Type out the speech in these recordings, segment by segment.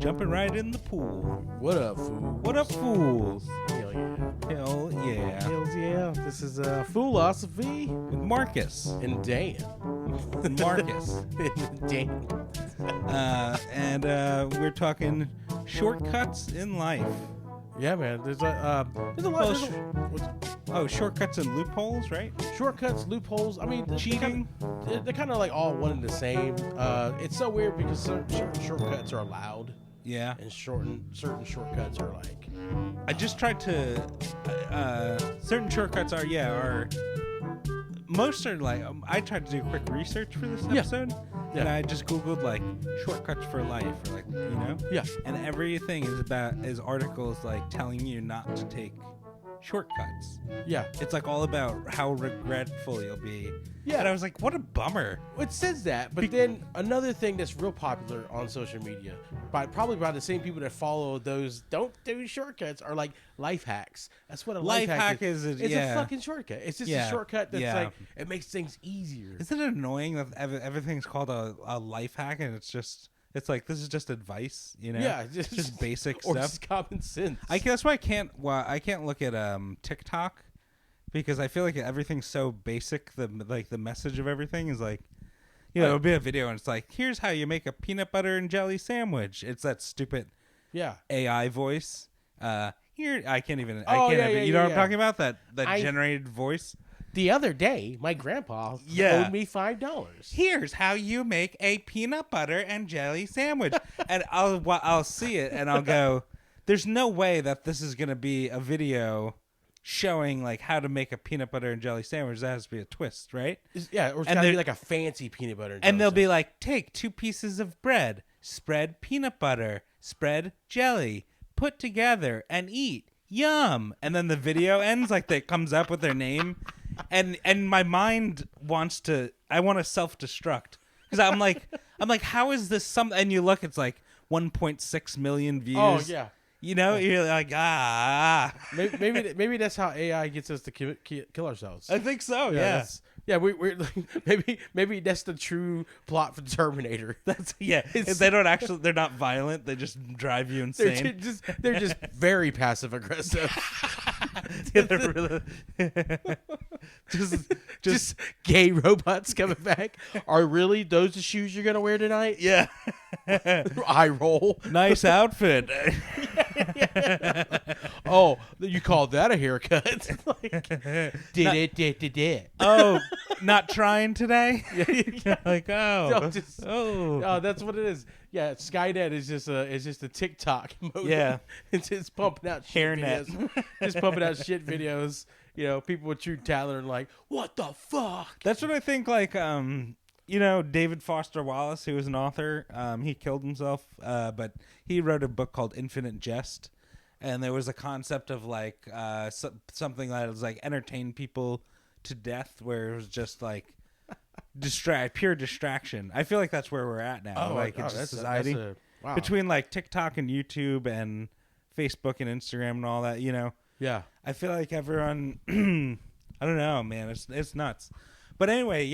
Jumping right in the pool. What up, fool? What up, fools? Hell yeah. Hell yeah. Hells yeah. This is Foolosophy With Marcus. and Dan. And Marcus. Dan. And we're talking shortcuts in life. Yeah, man. There's a lot. Shortcuts and loopholes, right? Shortcuts, loopholes. I mean, Cheating. They're kind of like all one and the same. It's so weird because certain shortcuts are allowed, Yeah. and certain shortcuts are like. I just tried to. Certain shortcuts are. Most are like. I tried to do quick research for this episode. Yeah. And I just Googled like shortcuts for life, or like, you know? Yeah. And everything is articles like telling you not to take shortcuts. Yeah. It's like all about how regretful you'll be. Yeah. And I was like, what a bummer. It says that, but then another thing that's real popular on social media, probably by the same people that follow those don't do shortcuts, are like life hacks. That's what a life hack is. It's a fucking shortcut. It's just a shortcut that's like, it makes things easier. Isn't it annoying that everything's called a life hack and it's like, this is just advice, you know? Yeah, just basic or stuff. just common sense. That's why I can't look at TikTok, because I feel like everything's so basic. The message of everything is like, you know, it'll be a video and it's like, here's how you make a peanut butter and jelly sandwich. It's that stupid AI voice. You know what I'm talking about? That generated voice. The other day, my grandpa owed me $5. Here's how you make a peanut butter and jelly sandwich. And I'll see it and I'll go, there's no way that this is going to be a video showing like how to make a peanut butter and jelly sandwich. That has to be a twist, right? Or it's got to be like a fancy peanut butter and jelly And they'll sandwich. be like, take 2 pieces of bread, spread peanut butter, spread jelly, put together and eat. Yum. And then the video ends like that comes up with their name. And my mind wants to self-destruct, because I'm like, how is this and you look, it's like 1.6 million views. Oh yeah. You know, you're like, Maybe that's how AI gets us to kill ourselves. I think so. We're maybe that's the true plot for Terminator. They're not violent. They just drive you insane. They're just very passive aggressive. They're really just gay robots coming back. Are really those the shoes you're gonna wear tonight? Yeah. Eye roll. Nice outfit. Oh, you called that a haircut? Did it? Oh, not trying today. Like No, that's what it is. Yeah, Skynet is just a TikTok mode. Yeah, it's just pumping out shit videos. Just pumping out shit videos. You know, people with true talent are like, what the fuck? That's what I think. Like, you know, David Foster Wallace, who was an author, he killed himself, but he wrote a book called Infinite Jest, and there was a concept of like something that was like entertain people to death, where it was just like pure distraction. I feel like that's where we're at now. It's just society between like TikTok and YouTube and Facebook and Instagram and all that. You know. Yeah. I feel like everyone. I don't know, man. It's nuts. But anyway,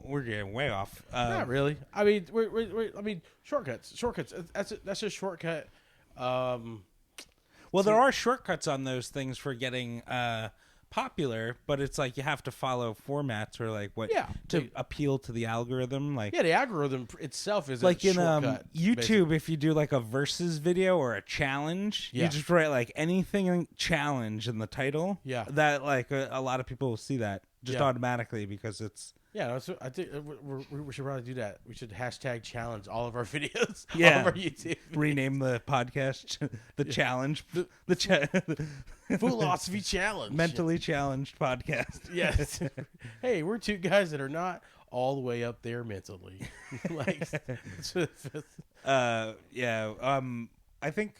we're getting way off. Not really. I mean, we're shortcuts. That's a shortcut. Well, there are shortcuts on those things for getting popular, but it's like you have to follow formats or like to appeal to the algorithm. Like the algorithm itself is like a in shortcut, YouTube. basically. If you do like a versus video or a challenge, you just write like anything challenge in the title. Yeah, that like a lot of people will see that just automatically because it's. Yeah, I think we should probably do that. We should hashtag challenge all of our videos. Yeah, all of our YouTube. Rename the podcast the challenge, Foolosophy challenge, mentally challenged podcast. Yes. Hey, we're 2 guys that are not all the way up there mentally. I think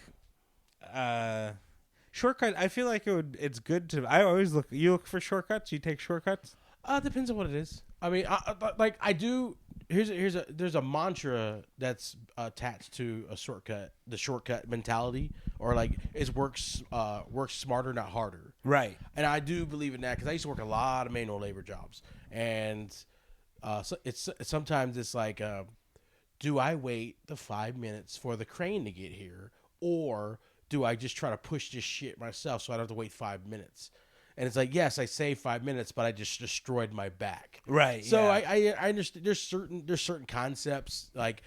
shortcut. I feel like it's good to. I always look. You look for shortcuts. You take shortcuts. Depends on what it is. I mean, I do. There's a mantra that's attached to a shortcut, the shortcut mentality, or like it works smarter, not harder. Right. And I do believe in that because I used to work a lot of manual labor jobs, and so sometimes it's like do I wait the 5 minutes for the crane to get here, or do I just try to push this shit myself so I don't have to wait 5 minutes? And it's like, yes, I saved 5 minutes, but I just destroyed my back. Right. So I understand. There's certain concepts like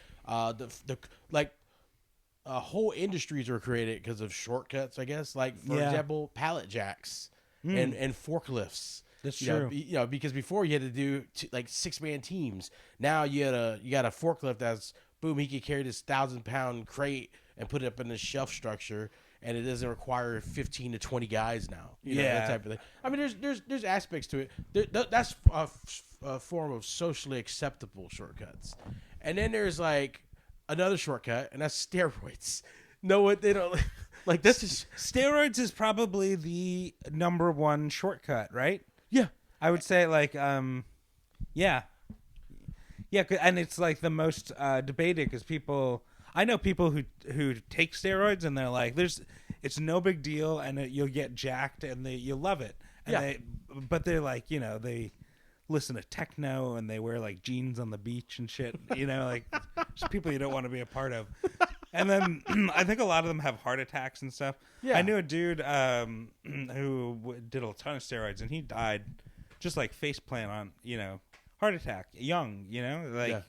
whole industries were created because of shortcuts, I guess. Like for example, pallet jacks and forklifts. That's true. Because before you had to do 6-man teams. Now you got a forklift that's boom. He could carry this 1,000-pound crate and put it up in the shelf structure, and it doesn't require 15 to 20 guys now. That type of thing. I mean, there's aspects to it. That's a form of socially acceptable shortcuts, and then there's like another shortcut, and that's steroids. No, what they don't like. This is steroids is probably the number one shortcut, right? Yeah, I would say like yeah, and it's like the most debated because I know people who take steroids and they're like, it's no big deal and you'll get jacked and you'll love it. And but they're like, they listen to techno and they wear like jeans on the beach and shit, like just people you don't want to be a part of. And then I think a lot of them have heart attacks and stuff. Yeah. I knew a dude who did a ton of steroids and he died just like face plant on, heart attack, young, So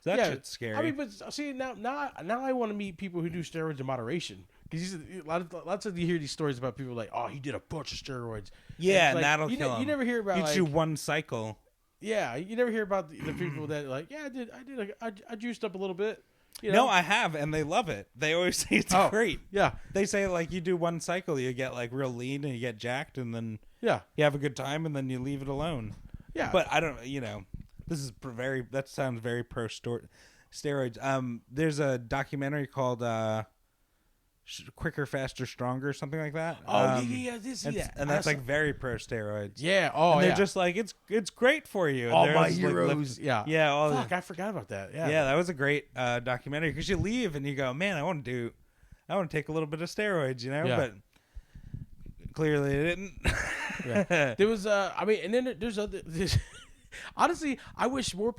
that shit's scary. I mean, but see, now I want to meet people who do steroids in moderation. Because lots of you hear these stories about people like, oh, he did a bunch of steroids. Yeah, and that'll kill him. You never hear about you do one cycle. Yeah, you never hear about the people that like, yeah, I juiced up a little bit. No, I have, and they love it. They always say it's great. Yeah, they say like you do one cycle, you get like real lean and you get jacked, and then you have a good time, and then you leave it alone. Yeah, but I don't, this is that sounds very pro steroids. There's a documentary called Quicker, Faster, Stronger, something like that. And that's like very pro steroids. Yeah. And they're just like it's great for you. All my heroes. Yeah. I forgot about that. Yeah. Yeah, that was a great documentary because you leave and you go, man, I want to take a little bit of steroids, but clearly it didn't. Yeah. There was and then there's other. Honestly, I wish more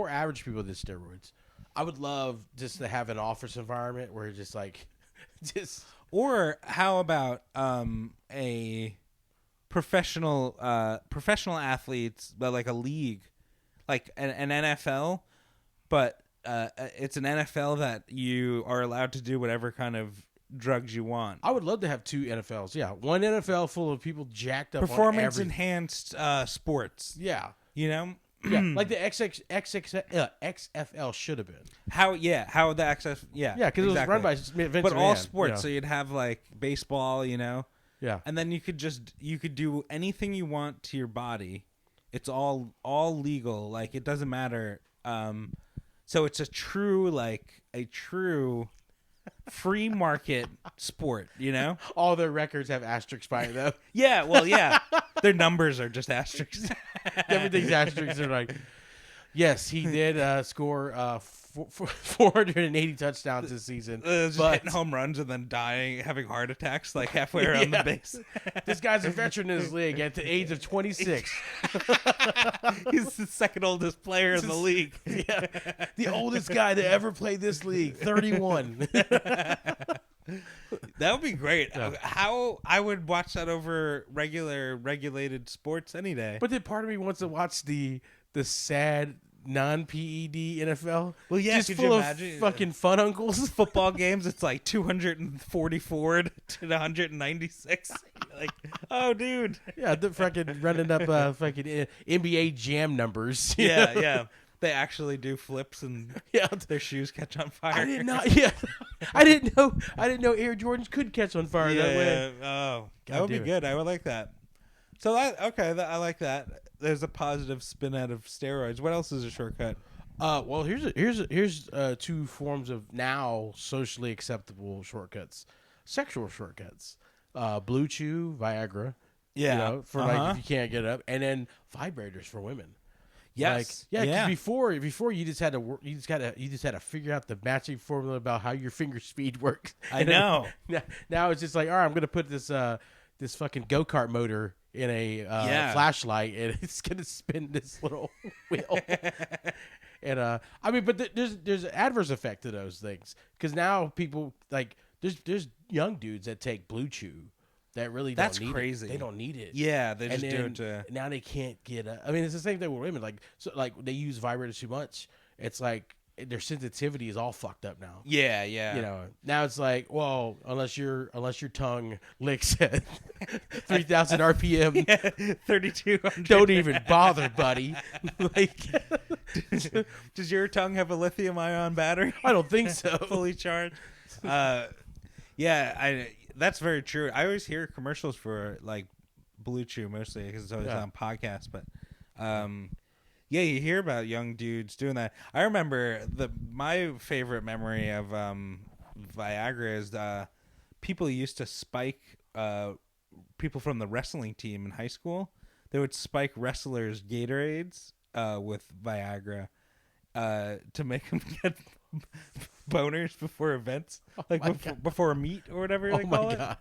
average people did steroids. I would love just to have an office environment where just like, or how about a professional athletes, but like a league, like an NFL, but it's an NFL that you are allowed to do whatever kind of drugs you want. I would love to have 2 NFLs. Yeah, one NFL full of people jacked up performance enhanced sports. Yeah, Yeah, like the XFL should have been. How the XF? Yeah, because it was run by Vince. But all sports, so you'd have like baseball, and then you could do anything you want to your body. It's all legal. Like it doesn't matter. So it's a true free market sport, All their records have asterisks by it, though. Yeah, well, yeah. Their numbers are just asterisks. Everything's asterisks. They're like, yes, he did score 480 touchdowns this season. Just hitting home runs and then dying, having heart attacks like halfway around the base. This guy's a veteran in his league at the age of 26. He's the second oldest player in the league. Yeah, the oldest guy to ever play this league, 31. That would be great. Yeah. How I would watch that over regulated sports any day. But then part of me wants to watch the sad non-PED NFL. Well, yeah, just full of fucking fun uncles. Football games, it's like 244 to 196. Like, oh, dude. Yeah, the fucking running up fucking NBA Jam numbers. Yeah. They actually do flips and their shoes catch on fire. I did not. Yeah, I didn't know Air Jordans could catch on fire that way. Oh, that would be good. I would like that. So I like that. There's a positive spin out of steroids. What else is a shortcut? Well, here's 2 forms of now socially acceptable shortcuts: sexual shortcuts, Blue Chew, Viagra. Yeah, for like if you can't get it up, and then vibrators for women. Yes. Cause before you just had to figure out the matching formula about how your finger speed works. I know. Now it's just like, all right, I'm gonna put this fucking go-kart motor in a flashlight, and it's gonna spin this little wheel. And I mean, but there's an adverse effect to those things because now people like there's young dudes that take Blue Chew that really that's don't need crazy. It. They don't need it. Yeah, they just do it to. Now they can't get. I mean, it's the same thing with women. Like they use vibrators too much. It's like their sensitivity is all fucked up now. Yeah, yeah. You know, now it's like, well, unless your tongue licks at 3,000 RPM, yeah, 3,200. don't even bother, buddy. Like, does your tongue have a lithium-ion battery? I don't think so. Fully charged. Yeah, that's very true. I always hear commercials for like Blue Chew mostly because it's always on podcasts, but. Yeah, you hear about young dudes doing that. I remember my favorite memory of Viagra is people used to spike people from the wrestling team in high school. They would spike wrestlers' Gatorades with Viagra to make them get boners before events, like before a meet or whatever they call it. Oh my god,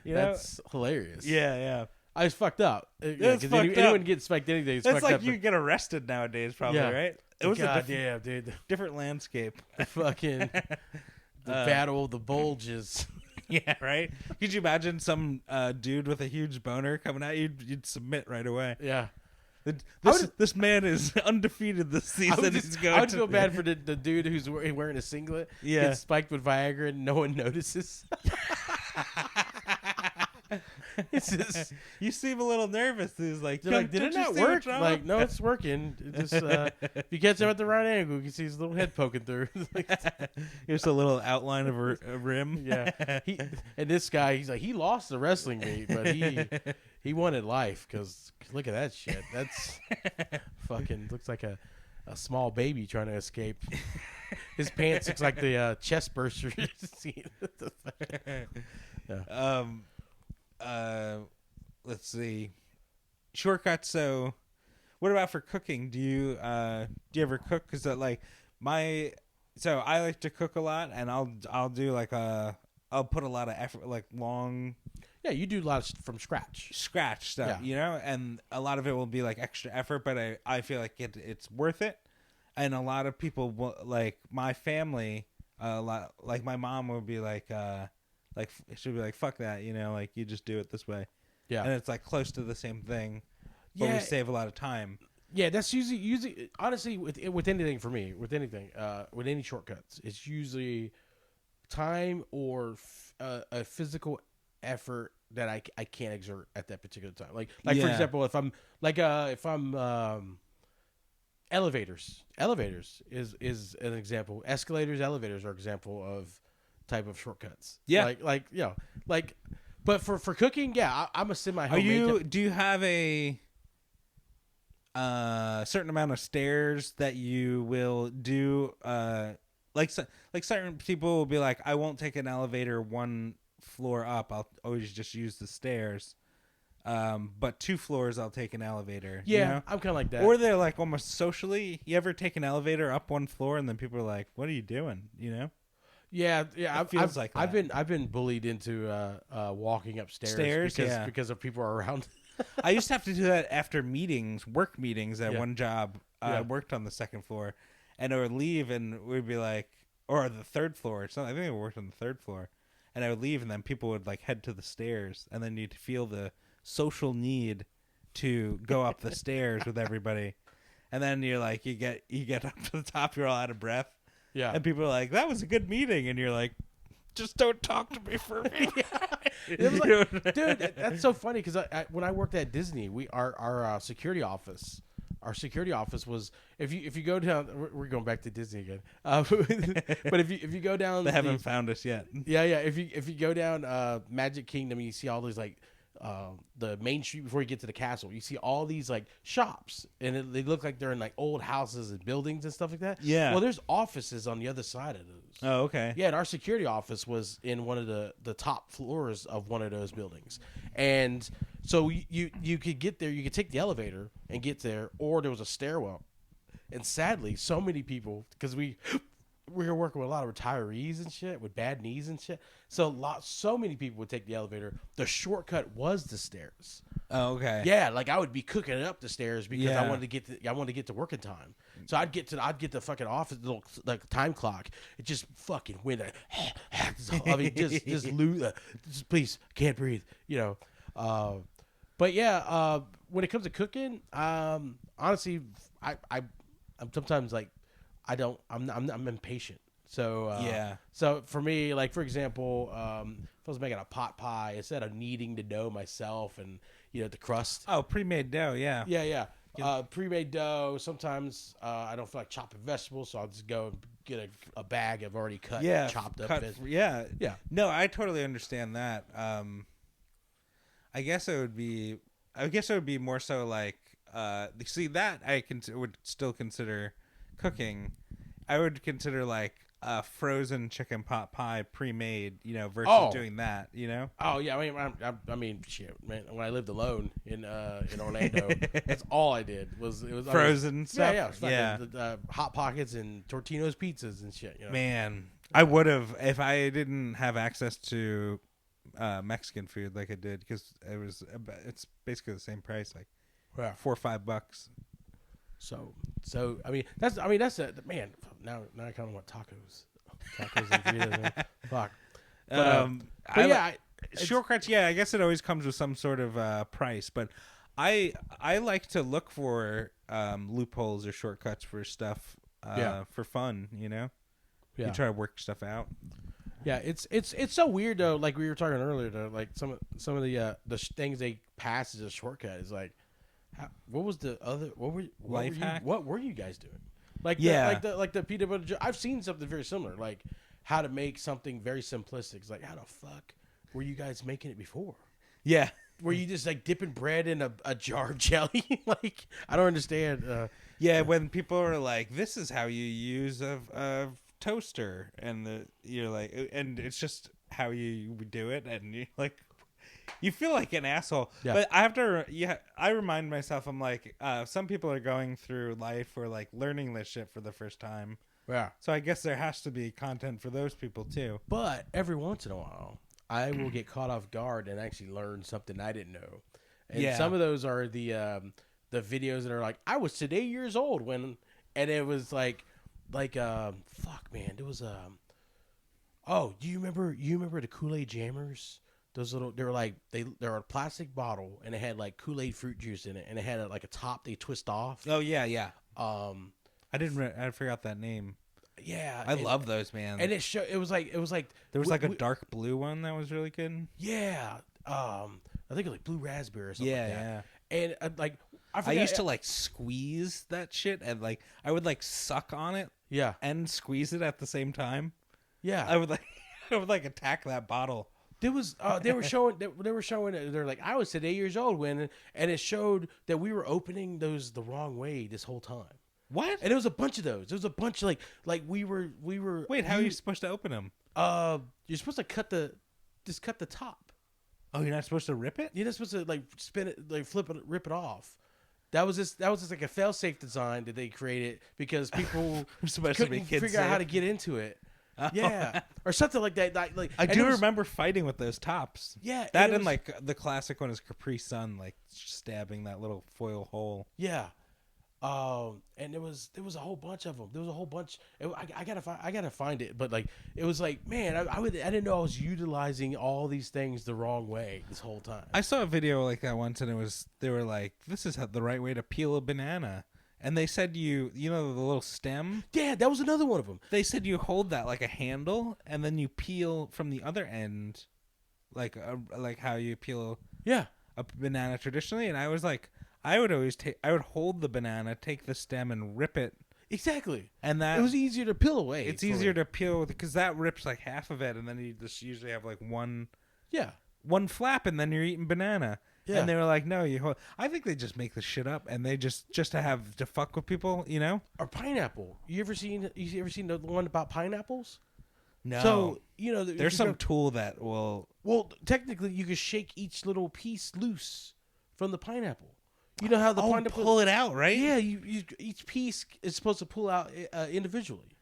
that's hilarious. Yeah, yeah. I was fucked up. Anyone gets spiked anything. It's like you get arrested nowadays, probably, right? It was damn, dude. Different landscape. The fucking battle of the bulges. Yeah, right. Could you imagine some dude with a huge boner coming at you? You'd submit right away. Yeah. This man is undefeated this season. I would feel bad for the dude who's wearing a singlet. Yeah. Gets spiked with Viagra and no one notices. It's just, you seem a little nervous. He's like, did it not work? Like, no, it's working. Just if you catch him at the right angle, you can see his little head poking through. Here's a little outline of a rim. Yeah. And this guy, he's like, he lost the wrestling meet, but he wanted life because look at that shit. That's fucking looks like a small baby trying to escape. His pants looks like the chest burster scene. Yeah. Let's see. Shortcuts. So, what about for cooking? Do you ever cook? Because so I like to cook a lot, and I'll do I'll put a lot of effort, like long. Yeah, you do a lot from scratch stuff, and a lot of it will be like extra effort, but I feel like it's worth it. And a lot of people will, like my family, like my mom would be like she'll be like, fuck that, like you just do it this way. Yeah. And it's like close to the same thing, but we save a lot of time. Yeah, that's usually honestly with anything for me, with anything, with any shortcuts, it's usually time or a physical effort that I can't exert at that particular time. Like for example, if I'm elevators is an example. Escalators, elevators are an example of type of shortcuts. Yeah. But for cooking, I'm a semi-homemade. Do you have a certain amount of stairs that you will do? Like certain people will be like, I won't take an elevator one floor up. I'll always just use the stairs. But 2 floors, I'll take an elevator. Yeah, I'm kind of like that. Or they're like almost socially. You ever take an elevator up 1 floor and then people are like, "What are you doing?" Yeah. I've been bullied into walking upstairs because of people around. I used to have to do that after work meetings at one job. I worked on the 2nd floor, and I would leave and we'd be like, or the 3rd floor or something. I think I worked on the 3rd floor, and I would leave, and then people would like head to the stairs, and then you'd feel the social need to go up the stairs with everybody, and then you're like, you get up to the top, you're all out of breath. Yeah. And people are like, that was a good meeting. And you're like, just don't talk to me for me. It was like, dude, that's so funny because when I worked at Disney, our security office was if you go down, we're going back to Disney again. But if you go down, they haven't found us yet. Yeah. If you go down Magic Kingdom, you see all these like the main street before you get to the castle. You see all these like shops, and they look like they're in like old houses and buildings and stuff like that. Yeah. Well, there's offices on the other side of those. Oh, okay. Yeah, and our security office was in one of the top floors of one of those buildings, and so you could get there. You could take the elevator and get there, or there was a stairwell. And sadly, so many people, because we were working with a lot of retirees and shit with bad knees and shit. So many people would take the elevator. The shortcut was the stairs. Oh, okay. Yeah, like I would be cooking it up the stairs because I wanted to get to work in time. So I'd get the fucking office, little like time clock. It just fucking went. I mean, just please, can't breathe. But yeah, when it comes to cooking, honestly, I'm sometimes like I'm impatient. So So for me, like for example, if I was making a pot pie, instead of kneading the dough myself and the crust. Oh, pre-made dough, yeah. Yeah. Pre-made dough. Sometimes I don't feel like chopping vegetables, so I'll just go and get a bag of already chopped up vegetables. Yeah. No, I totally understand that. I guess it would be more so like see that would still consider cooking. I would consider like frozen chicken pot pie pre-made, versus doing that, Oh yeah, I mean, shit, man. When I lived alone in Orlando, that's all I did was frozen stuff. Yeah. Hot Pockets and Tortino's pizzas and shit. Man, I would have if I didn't have access to Mexican food like I did, because it's basically the same price, like $4 or $5. So I mean that's man. Now I kind of want tacos and burritos. Fuck. But shortcuts. Yeah, I guess it always comes with some sort of price, but I like to look for loopholes or shortcuts for stuff for fun. You try to work stuff out. Yeah, it's so weird though. Like we were talking earlier, though, like some of the things they pass as a shortcut is like. What was the other? Life hack? What were you guys doing? Like the peanut butter. I've seen something very similar, like how to make something very simplistic. It's like, how the fuck were you guys making it before? Yeah, were you just like dipping bread in a jar of jelly? Like, I don't understand. When people are like, "This is how you use a toaster," and you're like, and it's just how you do it, and you're like. You feel like an asshole, but I remind myself, I'm like, some people are going through life or like learning this shit for the first time. Yeah. So I guess there has to be content for those people too. But every once in a while, I will get caught off guard and actually learn something I didn't know. And some of those are the videos that are like, I was today years old when, and it was like, fuck man, there was do you remember the Kool-Aid Jammers? Those little, they're a plastic bottle and it had like Kool-Aid fruit juice in it and it had like a top they twist off. Oh yeah. I forgot that name. Yeah, I love those, man. And it was like there was like a dark blue one that was really good. Yeah, I think it was like blue raspberry or something. Yeah. And I used to like squeeze that shit and like I would like suck on it. Yeah, and squeeze it at the same time. Yeah, I would like attack that bottle. There was they were showing they're like, I was today years old when, and it showed that we were opening those the wrong way this whole time. What? And it was a bunch of those. There was a bunch of like we were. Wait, how are you supposed to open them? You're supposed to cut the top. Oh, you're not supposed to rip it? You're not supposed to like spin it, like flip it, rip it off. That was just like a fail-safe design that they created because people couldn't figure out how to get into it. Yeah, or something like that. Like I do remember fighting with those tops. Yeah, that and like the classic one is Capri Sun, like stabbing that little foil hole. Yeah, and there was a whole bunch of them. There was a whole bunch. I gotta find it, but like it was like, man, I didn't know I was utilizing all these things the wrong way this whole time. I saw a video like that once, and they were like, this is the right way to peel a banana. And they said you know the little stem? Yeah, that was another one of them. They said you hold that like a handle, and then you peel from the other end, like how you peel a banana traditionally. And I was like, I would hold the banana, take the stem, and rip it. Exactly. And that it was easier to peel away. It's easier to peel because that rips like half of it, and then you just usually have like one flap, and then you're eating banana. Yeah. And they were like, no, you hold. I think they just make this shit up, and they just to fuck with people, you know? Or pineapple. You ever seen the one about pineapples? No. So, there's some tool that will. Well, technically, you can shake each little piece loose from the pineapple. You know how the pineapple pull it out, right? Yeah, you each piece is supposed to pull out individually.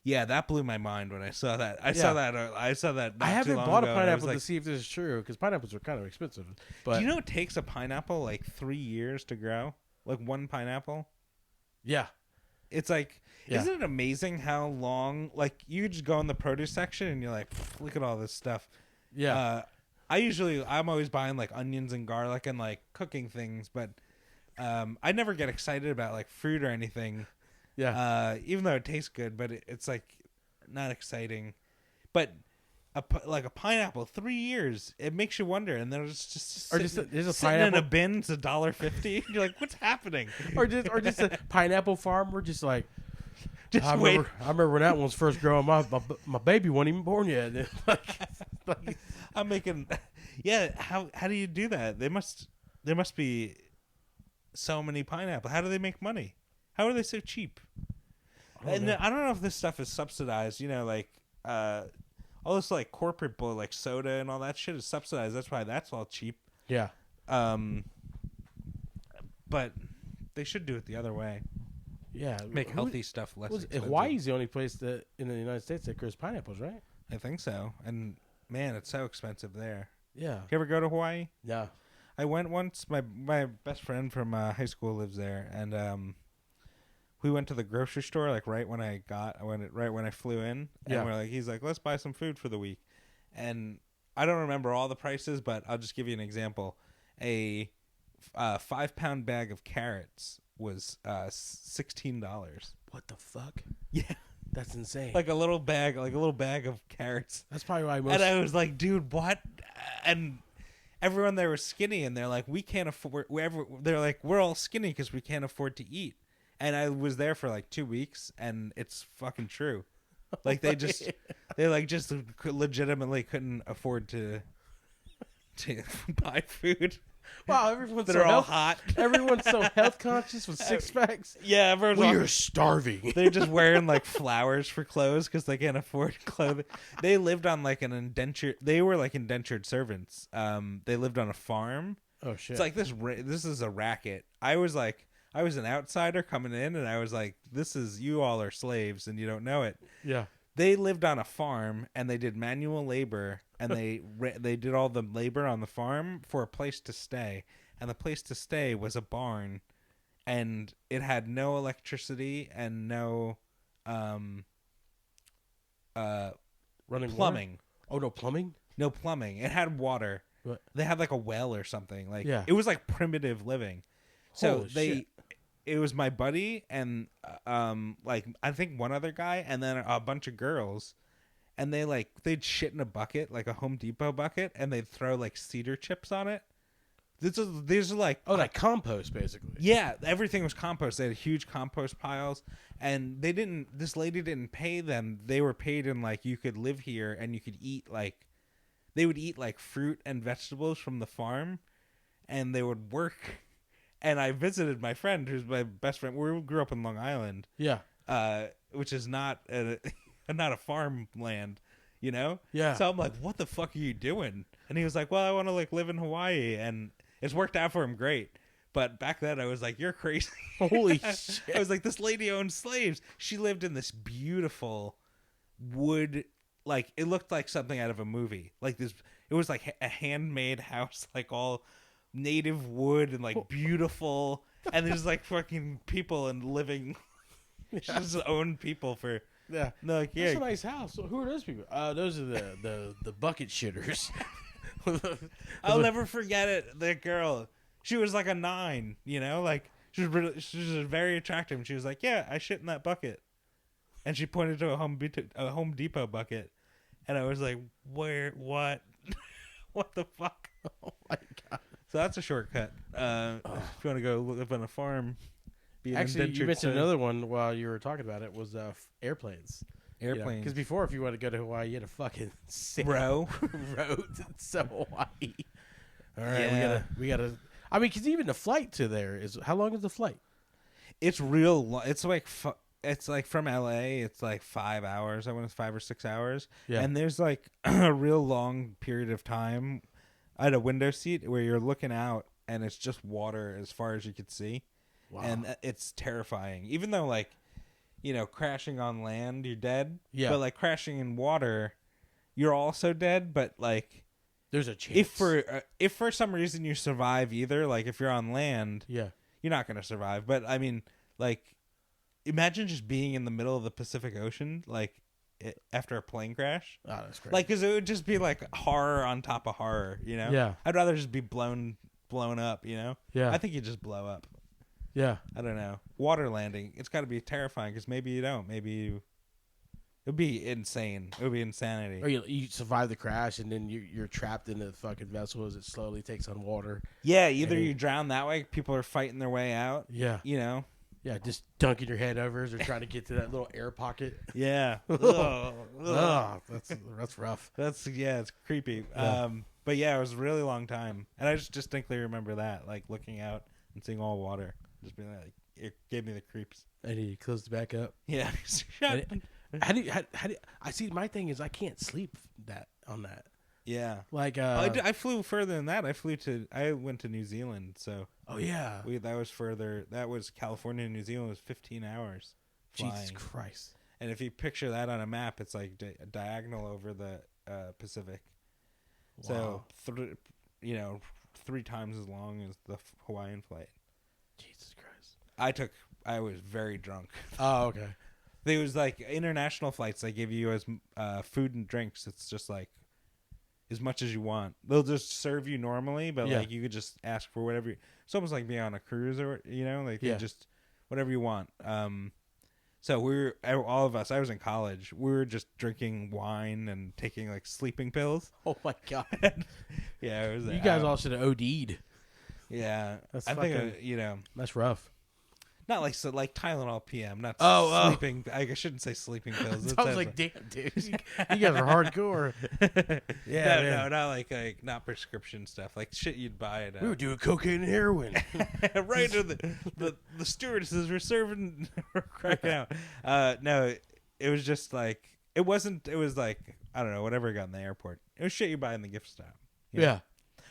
Yeah, that blew my mind when I saw that. I saw that. I haven't bought a pineapple to see if this is true because pineapples are kind of expensive. But do you know it takes a pineapple like 3 years to grow? Like one pineapple? Yeah. It's like, isn't it amazing how long? Like you could just go in the produce section and you're like, look at all this stuff. Yeah. I'm always buying like onions and garlic and like cooking things, but I never get excited about like fruit or anything. Yeah. Even though it tastes good, but it's like not exciting. But like a pineapple, 3 years, it makes you wonder. And then it's just there's a sitting pineapple in a bin. It's $1.50. You're like, what's happening? or just a pineapple farm. We're just like, I wait. remember when that one was first growing. My baby wasn't even born yet. like, I'm making, yeah. How do you do that? There must be so many pineapple. How do they make money? How are they so cheap? I don't know if this stuff is subsidized. You know, like all this like corporate bull, like soda and all that shit is subsidized. That's why that's all cheap. Yeah. But they should do it the other way. Yeah. Make healthy stuff less expensive. Hawaii's the only place that in the United States that grows pineapples, right? I think so. And man, it's so expensive there. Yeah. You ever go to Hawaii? Yeah. I went once. My best friend from high school lives there, and we went to the grocery store like right when I flew in, and he's like, let's buy some food for the week, and I don't remember all the prices, but I'll just give you an example. A 5-pound bag of carrots was $16. What the fuck? Yeah, that's insane. Like a little bag of carrots. That's probably why And I was like, dude, what? And everyone there was skinny, and they're like, we can't afford. They're like, we're all skinny because we can't afford to eat. And I was there for like 2 weeks, and it's fucking true. Like they legitimately couldn't afford to buy food. Wow, everyone's all hot. Everyone's so health conscious with 6-packs. Yeah, we're starving. They're just wearing like flowers for clothes because they can't afford clothing. They lived on like an indentured. They were like indentured servants. They lived on a farm. Oh shit! It's like this is a racket. I was an outsider coming in, and I was like, you all are slaves, and you don't know it. Yeah. They lived on a farm, and they did manual labor, and they did all the labor on the farm for a place to stay. And the place to stay was a barn, and it had no electricity and no running plumbing. Water? Oh, no plumbing? No plumbing. It had water. What? They had like a well or something. Like yeah. It was like primitive living. So Holy shit. It was my buddy and like I think one other guy and then a bunch of girls, and they'd shit in a bucket, like a Home Depot bucket, and they'd throw like cedar chips on it. These are like like compost basically. Yeah, everything was compost. They had huge compost piles, and this lady didn't pay them. They were paid in like you could live here and you could eat like they would eat like fruit and vegetables from the farm, and they would work. And I visited my friend, who's my best friend. We grew up in Long Island, which is not not a farmland, you know. Yeah. So I'm like, "What the fuck are you doing?" And he was like, "Well, I want to like live in Hawaii," and it's worked out for him great. But back then, I was like, "You're crazy." Holy shit! I was like, "This lady owned slaves. She lived in this beautiful wood, like it looked like something out of a movie. Like this, it was like a handmade house, like all." Native wood and like beautiful, and there's like fucking people and living. She just owned people for That's a nice house. So who are those people? Those are the bucket shitters. I'll never forget it. The girl, she was like a 9, you know, like she was very attractive. And she was like, "Yeah, I shit in that bucket," and she pointed to a Home Depot bucket, and I was like, "Where? What? What the fuck?" Oh my god. So that's a shortcut. If you want to go live on a farm, actually, you mentioned another one while you were talking about it was airplanes. Airplanes. Because before, if you wanted to go to Hawaii, you had to fucking row to Hawaii. All right, yeah. we gotta. I mean, because even the flight to there is how long is the flight? It's real long. It's like from LA. It's like 5 hours. I want it's 5 or 6 hours. Yeah. And there's like a real long period of time. I had a window seat where you're looking out and it's just water as far as you could see. Wow. And it's terrifying. Even though like, you know, crashing on land, you're dead. Yeah. But like crashing in water, you're also dead. But like, there's a chance. If for some reason you survive either, like if you're on land, yeah, you're not going to survive. But I mean, like imagine just being in the middle of the Pacific Ocean, like after a plane crash. Oh, that's crazy. Like, because it would just be like horror on top of horror, you know? Yeah. I'd rather just be blown up, you know? Yeah. I think you just blow up. Yeah. I don't know. Water landing, it's got to be terrifying because maybe you don't. Maybe you. It would be insane. It would be insanity. Or you survive the crash and then you're trapped in the fucking vessel as it slowly takes on water. Yeah, either you drown that way, people are fighting their way out. Yeah. You know? Yeah, just dunking your head over as they're trying to get to that little air pocket. Yeah. That's rough. It's creepy. Yeah. But yeah, it was a really long time. And I just distinctly remember that, like looking out and seeing all water. Just being like, it gave me the creeps. And he closed it back up. Yeah. How do you, I see, my thing is I can't sleep on that. Yeah. Like, I flew further than that. I went to New Zealand, so. Oh, yeah. That was further. That was California and New Zealand was 15 hours flying. Jesus Christ. And if you picture that on a map, it's like diagonal over the Pacific. Wow. So, 3 times as long as the Hawaiian flight. Jesus Christ. I was very drunk. Oh, okay. There was like international flights. They give you as food and drinks. It's just like as much as you want. They'll just serve you normally, but like you could just ask for whatever. It's almost like being on a cruise, or like they just whatever you want. So all of us. I was in college. We were just drinking wine and taking like sleeping pills. Oh my God. Yeah, it was. You guys all should have OD'd. Yeah, that's that's rough. Not like Tylenol PM, not sleeping. I shouldn't say sleeping pills. I was like, damn, dude, you guys are hardcore. Yeah, no, not like not prescription stuff, like shit you'd buy at. We were doing cocaine and heroin. Right, or the stewardesses were serving, were cracking out. No, it was just like it wasn't. It was like I don't know, whatever I got in the airport. It was shit you buy in the gift shop. You know? Yeah,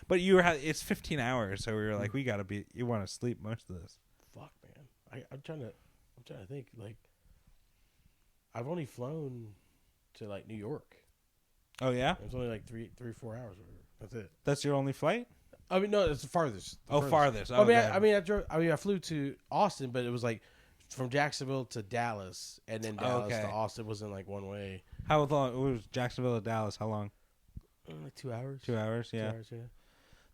but it's 15 hours, so we were like, we gotta be. You want to sleep most of this. Fuck, man. I'm trying to think. Like, I've only flown to like New York. Oh yeah, it was only like 3-4 hours. That's it. That's your only flight? I mean, no, it's the farthest. Farthest. Oh, I flew to Austin, but it was like from Jacksonville to Dallas, and then Dallas to Austin. It wasn't like one way. How long? It was Jacksonville to Dallas. How long? Like 2 hours. 2 hours. Yeah. 2 hours, yeah.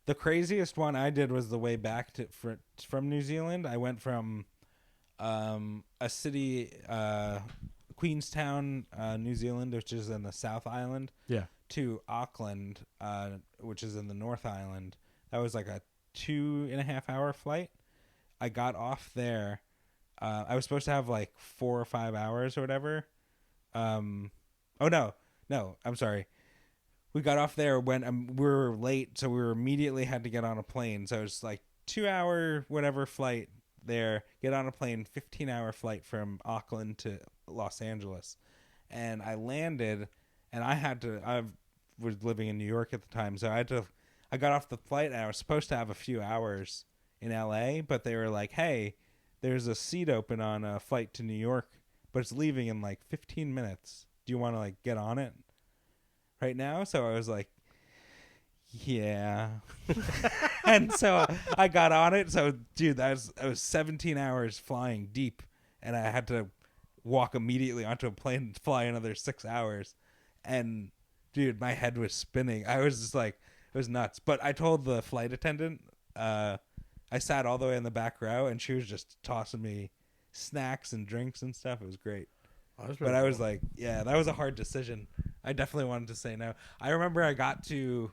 The craziest one I did was the way back from New Zealand. I went from a city, Queenstown, New Zealand, which is in the South Island, to Auckland, which is in the North Island. That was like a 2.5 hour flight. I got off there. I was supposed to have like 4 or 5 hours or whatever. I'm sorry. We got off there when we were late, so we immediately had to get on a plane. So it was like 2 hour whatever flight there, get on a plane, 15-hour flight from Auckland to Los Angeles. And I landed, and I was living in New York at the time, so I got off the flight, and I was supposed to have a few hours in LA, but they were like, hey, there's a seat open on a flight to New York, but it's leaving in like 15 minutes. Do you want to like get on it right now? So I was like, yeah. And so I got on it. So dude, I was 17 hours flying deep, and I had to walk immediately onto a plane and fly another 6 hours. And dude, my head was spinning. I was just like, it was nuts. But I told the flight attendant, I sat all the way in the back row, and she was just tossing me snacks and drinks and stuff. It was great. But I was like, yeah, that was a hard decision. I definitely wanted to say no. I remember I got to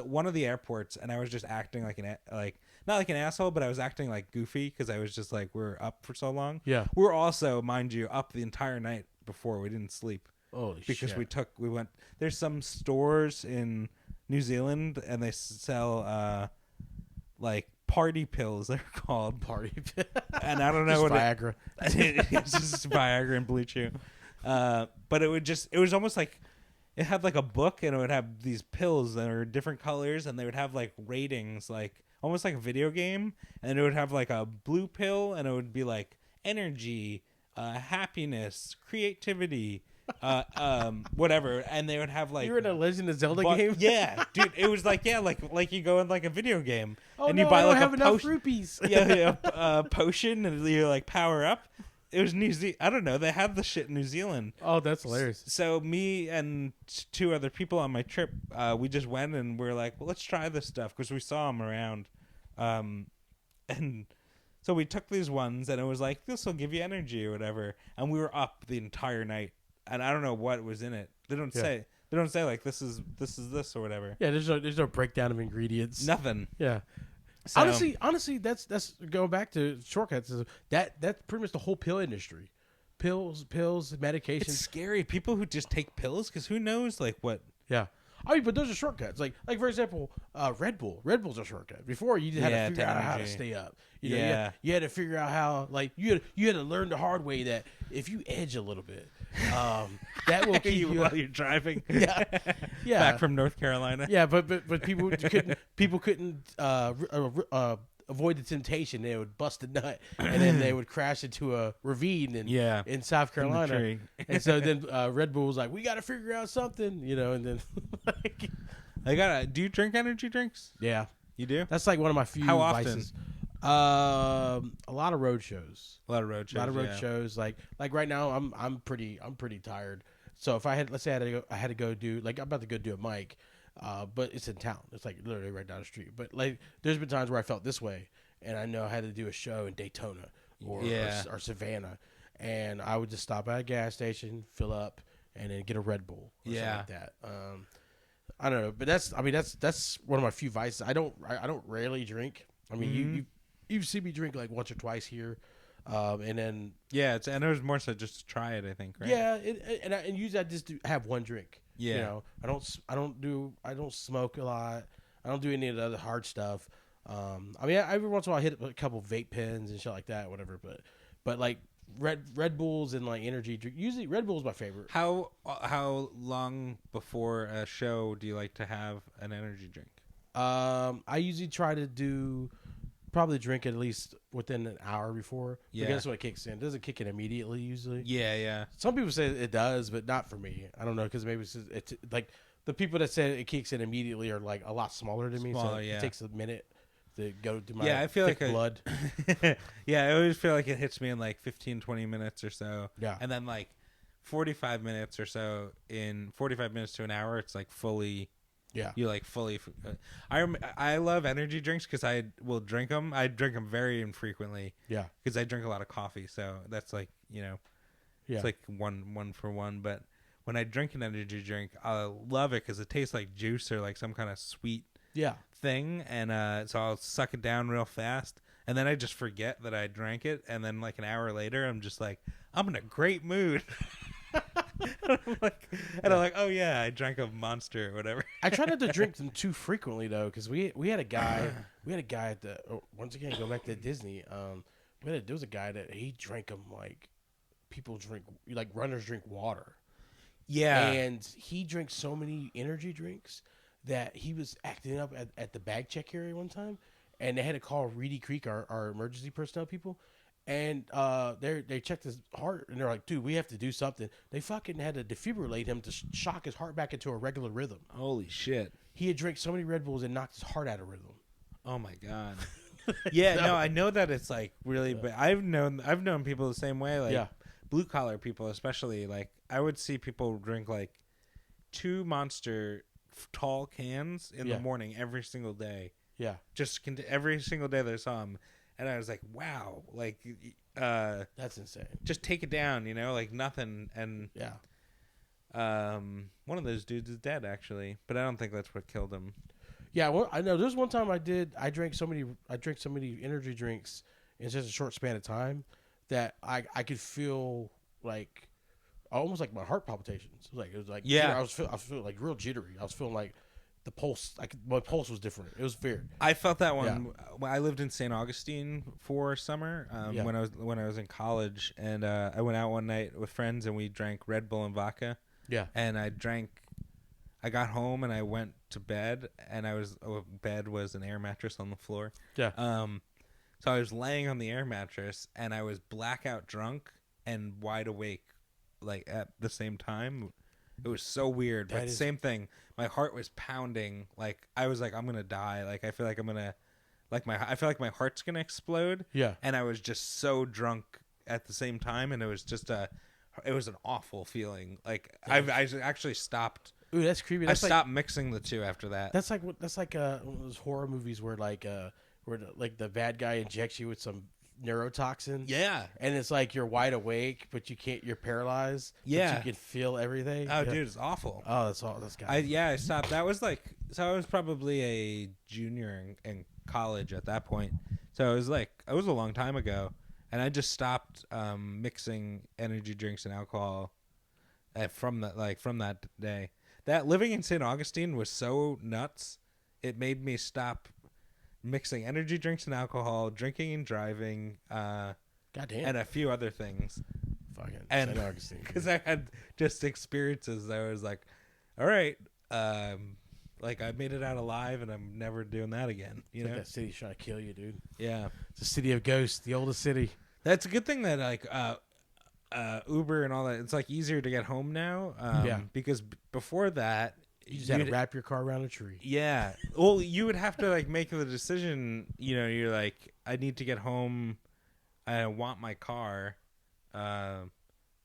one of the airports, and I was just acting like not like an asshole, but I was acting like goofy because I was just like, we're up for so long. Yeah, we're also, mind you, up the entire night before. We didn't sleep. Holy because shit. we went. There's some stores in New Zealand, and they sell like party pills. They're called party pills, and I don't know what Viagra. It's just Viagra and Blue Chew. But it was almost like it had like a book, and it would have these pills that were different colors, and they would have like ratings, like almost like a video game. And it would have like a blue pill, and it would be like energy, happiness, creativity, whatever. And they would have like, you were in a Legend of Zelda game. Yeah, dude, it was like like you go in like a video game, and you buy I don't like have a enough rupees. a potion, and you like power up. It was New Zealand. I don't know. They have the shit in New Zealand. Oh, that's hilarious. So me and 2 other people on my trip, we just went and we're like, well, let's try this stuff because we saw them around. And so we took these ones and it was like, this will give you energy or whatever. And we were up the entire night. And I don't know what was in it. They don't say like this is this or whatever. Yeah, there's no breakdown of ingredients. Nothing. Yeah. So, honestly, that's going back to shortcuts. That's pretty much the whole pill industry. Pills, medications. It's scary. People who just take pills, because who knows, like, what. Yeah. I mean, but those are shortcuts. Like for example, Red Bull. Red Bull's a shortcut. Before you had to figure out how to stay up. You know, you had to figure out how. Like you had to learn the hard way that if you edge a little bit, that will keep you while you're driving. Yeah. Back from North Carolina. Yeah, but people couldn't avoid the temptation. They would bust a nut and then they would crash into a ravine in South Carolina. And so then Red Bull was like, we got to figure out something, you know. And then do you drink energy drinks? Yeah, you do. That's like one of my few How often? vices. A lot of road shows. A lot of road shows. Like right now, I'm pretty tired. So if let's say I had to go do, like, I'm about to go do a mic, but it's in town. It's like literally right down the street. But like, there's been times where I felt this way, and I know I had to do a show in Daytona or Savannah, and I would just stop at a gas station, fill up, and then get a Red Bull or something like that. I don't know, but that's one of my few vices. I don't rarely drink. I mean, you see me drink like once or twice here, and then and it was more so just to try it, I think, right? Yeah, and usually I just have one drink. Yeah, you know, I don't smoke a lot. I don't do any of the other hard stuff. I mean, every once in a while I hit a couple vape pens and shit like that, whatever. But like Red Bulls and like energy drink. Usually Red Bull's my favorite. How long before a show do you like to have an energy drink? I usually try to probably drink at least within an hour before. Yeah, because that's when it kicks in. It doesn't kick in immediately usually. Yeah. Some people say it does, but not for me. I don't know, because maybe it's like the people that say it kicks in immediately are like a lot smaller than me. So it takes a minute to go to my I feel like blood. I always feel like it hits me in like 15-20 minutes or so. Yeah, and then like 45 minutes or so, in 45 minutes to an hour, it's like fully. Yeah, you like fully. I love energy drinks because I will drink them. I drink them very infrequently. Yeah, because I drink a lot of coffee, so that's like, you know, it's like one for one. But when I drink an energy drink, I love it because it tastes like juice or like some kind of sweet thing, and so I'll suck it down real fast, and then I just forget that I drank it, and then like an hour later, I'm just like, I'm in a great mood. I'm like, oh yeah, I drank a Monster or whatever. I try not to drink them too frequently though, because we had a guy at the once again go back to Disney. There was a guy that he drank them like people drink, like runners drink water. Yeah, and he drank so many energy drinks that he was acting up at the bag check area one time, and they had to call Reedy Creek, our emergency personnel people. And they checked his heart, and they're like, dude, we have to do something. They fucking had to defibrillate him to shock his heart back into a regular rhythm. Holy shit. He had drank so many Red Bulls and knocked his heart out of rhythm. Oh, my God. No, I know that it's, like, really bad. I've known people the same way, like, blue-collar people especially. Like, I would see people drink, like, 2 Monster tall cans in the morning every single day. Yeah. Just every single day they saw him. And I was like, wow, like, that's insane. Just take it down, you know, like nothing. And one of those dudes is dead, actually, but I don't think that's what killed him. Yeah, well, I know. There's one time I drank so many energy drinks in such a short span of time that I could feel like almost like my heart palpitations. It was like I was feeling like real jittery. I was feeling like the pulse, my pulse was different. It was weird. I felt that one. I lived in St. Augustine for summer when I was in college, and I went out one night with friends and we drank Red Bull and vodka. Yeah, and I got home and I went to bed, and bed was an air mattress on the floor. Yeah. So I was laying on the air mattress and I was blackout drunk and wide awake, like at the same time. It was so weird, but same thing. My heart was pounding. Like I was like, I'm gonna die. Like I feel like I'm gonna, I feel like my heart's gonna explode. Yeah. And I was just so drunk at the same time, and it was just it was an awful feeling. Like I actually stopped. Ooh, that's creepy. I stopped mixing the two after that. That's like one of those horror movies where the bad guy injects you with some neurotoxin. Yeah, and it's like you're wide awake, but you can't. You're paralyzed. Yeah, but you can feel everything. Oh, dude, it's awful. Oh, that's all. That's I stopped. That was like I was probably a junior in college at that point. So it was a long time ago, and I just stopped mixing energy drinks and alcohol from that day. That living in St. Augustine was so nuts. It made me stop mixing energy drinks and alcohol, drinking and driving, goddamn, and a few other things. Fucking St. Augustine, because I had just experiences that I was like, all right, like I made it out alive, and I'm never doing that again. You know, that city's trying to kill you, dude. Yeah, it's a city of ghosts, the oldest city. That's a good thing that like Uber and all that. It's like easier to get home now. Because before that, you just had to wrap your car around a tree. Yeah. Well, you would have to like make the decision. You know, you're like, I need to get home. I want my car, but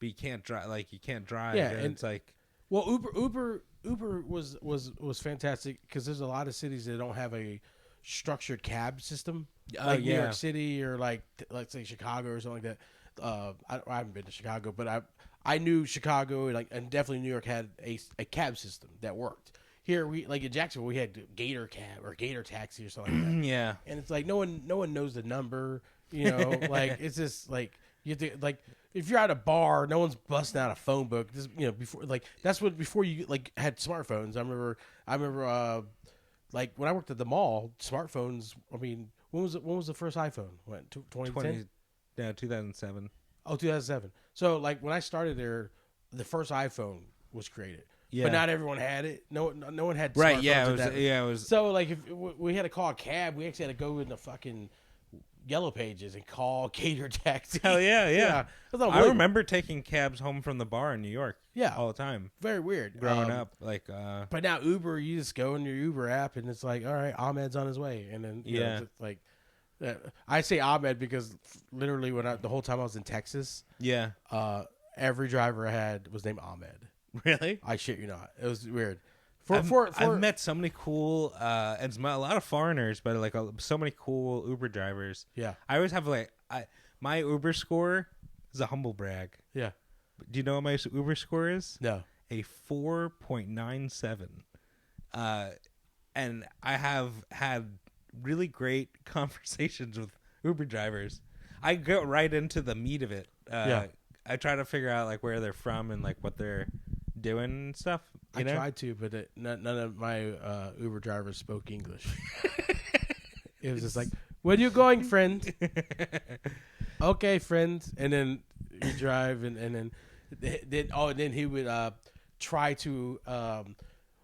you can't drive. Like you can't drive. Yeah, and it's like, well, Uber was fantastic because there's a lot of cities that don't have a structured cab system, like New York City or like let's say Chicago or something like that. I haven't been to Chicago, but I knew Chicago and definitely New York had a cab system that worked. Here we like in Jacksonville we had Gator Cab or Gator Taxi or something like that. Yeah, and it's like no one knows the number. You know, like it's just like you have to like. If you're at a bar, no one's busting out a phone book. This, you know, before you like had smartphones. I remember, like when I worked at the mall, smartphones. I mean, when was the first iPhone? What, 2010? Yeah, 2007. Oh, 2007. So like when I started there, the first iPhone was created. Yeah, but not everyone had it. No one had. Right. Smartphones Yeah. It was. So like if we had to call a cab, we actually had to go in the fucking Yellow Pages and call Gator Taxi. Hell yeah. I remember taking cabs home from the bar in New York. Yeah, all the time. Very weird. Growing up, like. But now Uber, you just go in your Uber app and it's like, all right, Ahmed's on his way, and then you know, like, I say Ahmed because literally the whole time I was in Texas, every driver I had was named Ahmed. Really? I shit you not. It was weird. I've met so many cool and a lot of foreigners, but like so many cool Uber drivers. Yeah, I always have my Uber score is a humble brag. Yeah, do you know what my Uber score is? No, a 4.97. And I have had really great conversations with Uber drivers. I go right into the meat of it. I try to figure out like where they're from and like what they're doing and stuff. I tried to, but none of my Uber drivers spoke English. It was just like, "Where are you going, friend?" Okay, friend. And then you drive, and then he would try to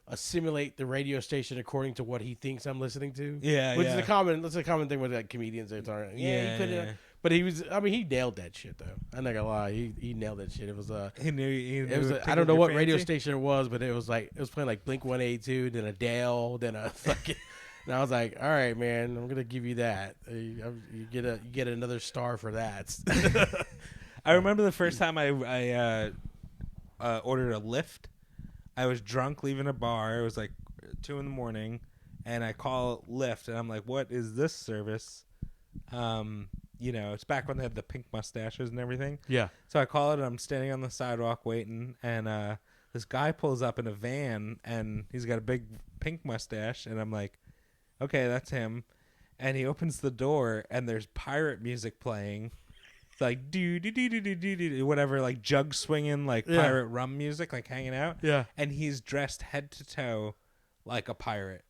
assimilate the radio station according to what he thinks I'm listening to. Yeah, which is a common thing with like comedians. They talk. Yeah. But he nailed that shit though. I'm not gonna lie, he nailed that shit. It was he knew it was I don't know what radio station it was, but it was playing like Blink 182, then Adele, then a fucking. And I was like, all right, man, I'm gonna give you that. You get another star for that. I remember the first time I ordered a Lyft. I was drunk leaving a bar. It was like 2 a.m, and I call Lyft, and I'm like, "What is this service?" You know, it's back when they had the pink mustaches and everything. Yeah. So I call it, and I'm standing on the sidewalk waiting, and this guy pulls up in a van, and he's got a big pink mustache, and I'm like, okay, that's him. And he opens the door, and there's pirate music playing. It's like, do whatever, like jug swinging, like pirate rum music, like hanging out. Yeah. And he's dressed head to toe like a pirate.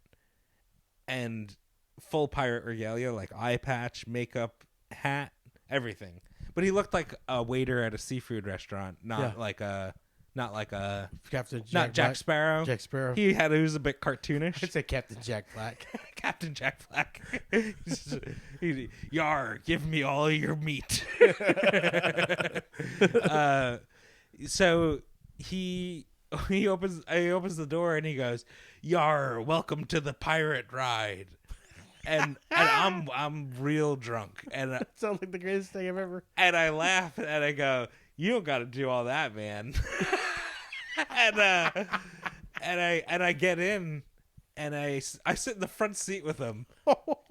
And full pirate regalia, like eye patch, makeup, hat, everything. But he looked like a waiter at a seafood restaurant, not like a Captain Jack not Jack Black. Sparrow. Jack Sparrow. He was a bit cartoonish. I'd say Captain Jack Black. Captain Jack Black. Yar, give me all your meat. So he opens the door and he goes, "Yar, welcome to the pirate ride." and I'm real drunk, and that sounds like the greatest thing I've ever. And I laugh and I go, "You don't got to do all that, man." and I get in, and I sit in the front seat with him,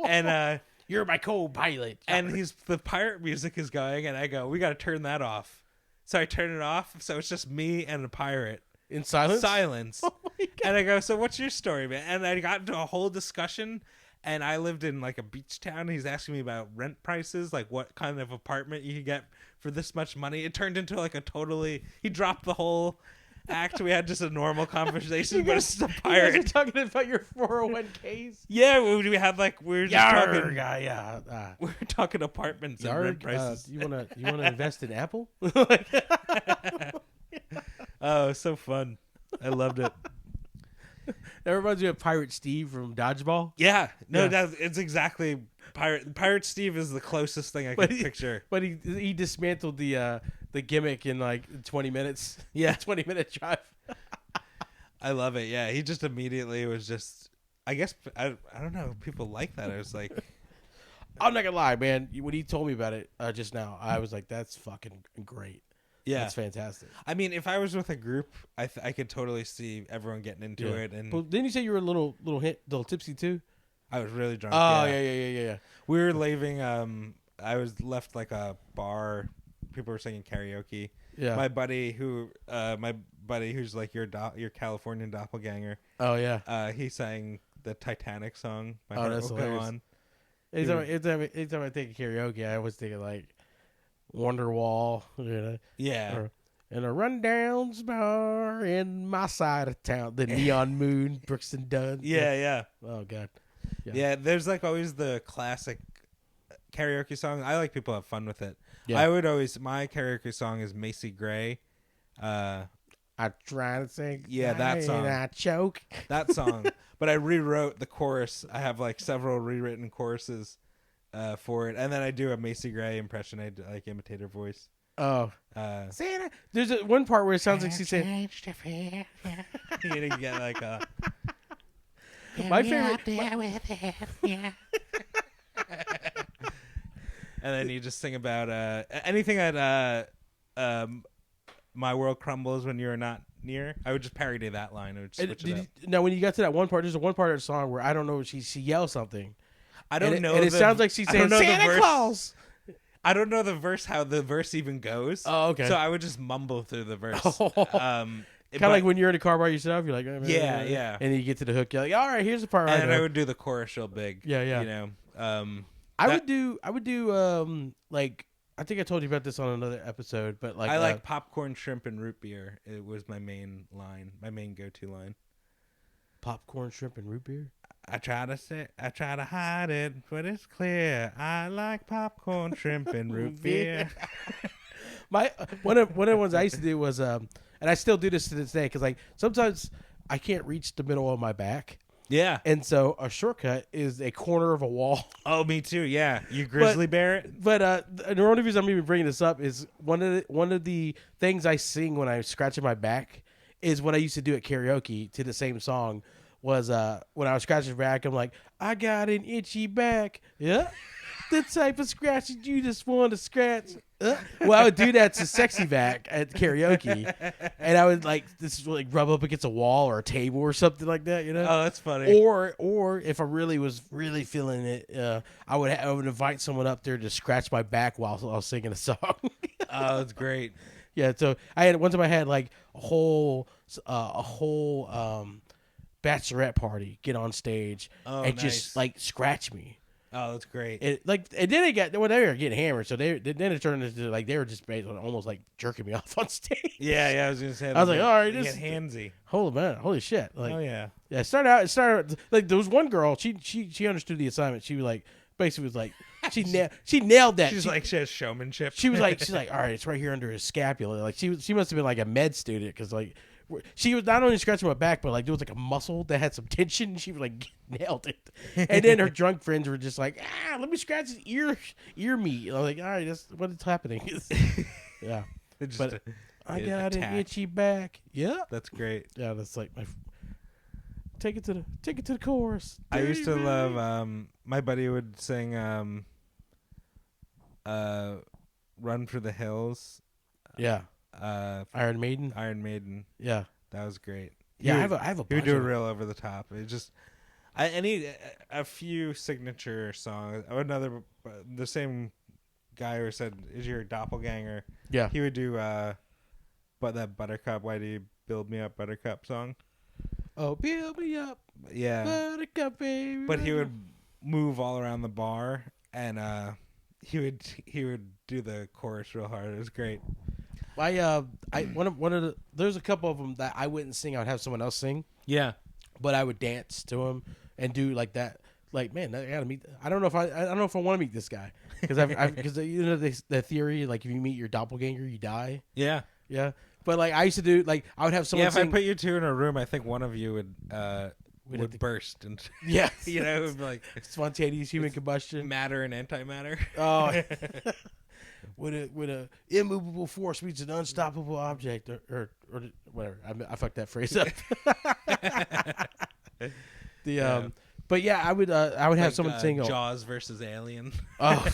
and you're my co-pilot, and the pirate music is going, and I go, "We got to turn that off." So I turn it off, so it's just me and a pirate. In silence? Silence. Oh my God. And I go, "So what's your story, man?" And I got into a whole discussion, and I lived in like a beach town. He's asking me about rent prices, like what kind of apartment you could get for this much money. It turned into like he dropped the whole act. We had just a normal conversation, but it's just a pirate. You guys are talking about your 401ks? Yeah, we had like, we were just talking. We were talking apartments and rent prices. You wanna invest in Apple? Oh, so fun. I loved it. That reminds me of Pirate Steve from Dodgeball. Yeah. No, it's exactly Pirate Steve is the closest thing I could picture. But he dismantled the gimmick in like 20 minutes. Yeah. 20-minute drive. I love it. Yeah. He just immediately was just, I guess, I don't know. People like that. I was like, I'm not gonna lie, man. When he told me about it just now, I was like, that's fucking great. Yeah, that's fantastic. I mean, if I was with a group, I could totally see everyone getting into it. And but didn't you say you were a little tipsy too? I was really drunk. Oh yeah. We were leaving. I was left like a bar. People were singing karaoke. Yeah. My buddy who's like your Californian doppelganger. Oh yeah. He sang the Titanic song. My Heart Will Go On. Anytime I think of karaoke, I always think of like Wonderwall, Yeah. Or in a rundowns bar in my side of town, the Neon Moon, Brooks and Dunn. Yeah. Oh God. Yeah. There's like always the classic karaoke song. I like people have fun with it. Yeah. My karaoke song is Macy Gray. I try to sing. Yeah, that song. And I choke. That song. But I rewrote the chorus. I have like several rewritten choruses for it, and then I do a Macy Gray impression. I like imitate her voice. Oh, Santa. There's one part where it sounds like she's saying, you get like a. My favorite. And then you just sing about anything that my world crumbles when you're not near. I would just parody that line. I would switch it up. Now, when you got to that one part, there's one part of the song where I don't know if she yells something. I don't know. And it sounds like she's saying Santa Claus. I don't know the verse, how the verse even goes. Oh, okay. So I would just mumble through the verse. Kind of like when you're in a car by yourself, you're like, yeah. And then you get to the hook, you're like, all right, here's the part. And I would do the chorus real big. Yeah. You know, I would do like, I think I told you about this on another episode, but like, I like popcorn, shrimp, and root beer. It was my main line, my main go-to line. Popcorn, shrimp, and root beer. I try to hide it, but it's clear. I like popcorn, shrimp, and root beer. One of the ones I used to do was, and I still do this to this day, because like sometimes I can't reach the middle of my back. Yeah. And so a shortcut is a corner of a wall. Oh, me too. Yeah. You grizzly bear it. But the only reason I'm even bringing this up is one of the things I sing when I'm scratching my back is what I used to do at karaoke to the same song was when I was scratching my back, I'm like, I got an itchy back. Yeah. The type of scratches you just want to scratch. Well, I would do that to sexy back at karaoke, and I would like rub up against a wall or a table or something like that, you know. Oh, that's funny. Or if I was really feeling it, I would invite someone up there to scratch my back while I was singing a song. Oh, that's great. Yeah, so one time I had like a whole bachelorette party get on stage and nice. just like scratch me. Oh, that's great. And then they were getting hammered, so then it turned into like they were just basically almost like jerking me off on stage. Yeah, I was gonna say. I was like, all right, this get handsy. Holy shit! Like, oh yeah. Yeah. It started like there was one girl. She understood the assignment. She was like basically was like she nailed that. She has showmanship. She's like, all right, it's right here under his scapula. Like she must have been like a med student because like. She was not only scratching my back, but like there was like a muscle that had some tension. She was like nailed it, and then her drunk friends were just like, let me scratch his ear meat. And I'm like, all right, that's what is happening. Yeah, I got an itchy back. Yeah, that's great. Yeah, that's like my. take it to the chorus. I used to love. My buddy would sing. Run for the Hills. Yeah. Iron Maiden. Iron Maiden. Yeah. That was great. Yeah, I have a bunch. He would do it real over the top. It just. I need a few signature songs. The same guy who said, "Is your doppelganger?" Yeah. He would do but that Buttercup, Why Do You Build Me Up Buttercup song. Oh, build me up. Yeah. Buttercup, baby. But he would move all around the bar, and he would do the chorus real hard. It was great. There's a couple of them that I wouldn't sing. I would have someone else sing. Yeah. But I would dance to them and do like that. Like, man, I gotta meet. I don't know if I want to meet this guy because because you know the theory, like if you meet your doppelganger, you die. Yeah. Yeah. But like I used to do, like I would have someone. Yeah, if sing, I put you two in a room, I think one of you would burst and yes, you know, it would be like spontaneous human combustion, matter and antimatter. Oh, with a immovable force meets an unstoppable object, or whatever. I fucked that phrase up. But yeah, I would have someone sing Jaws versus Alien. Oh.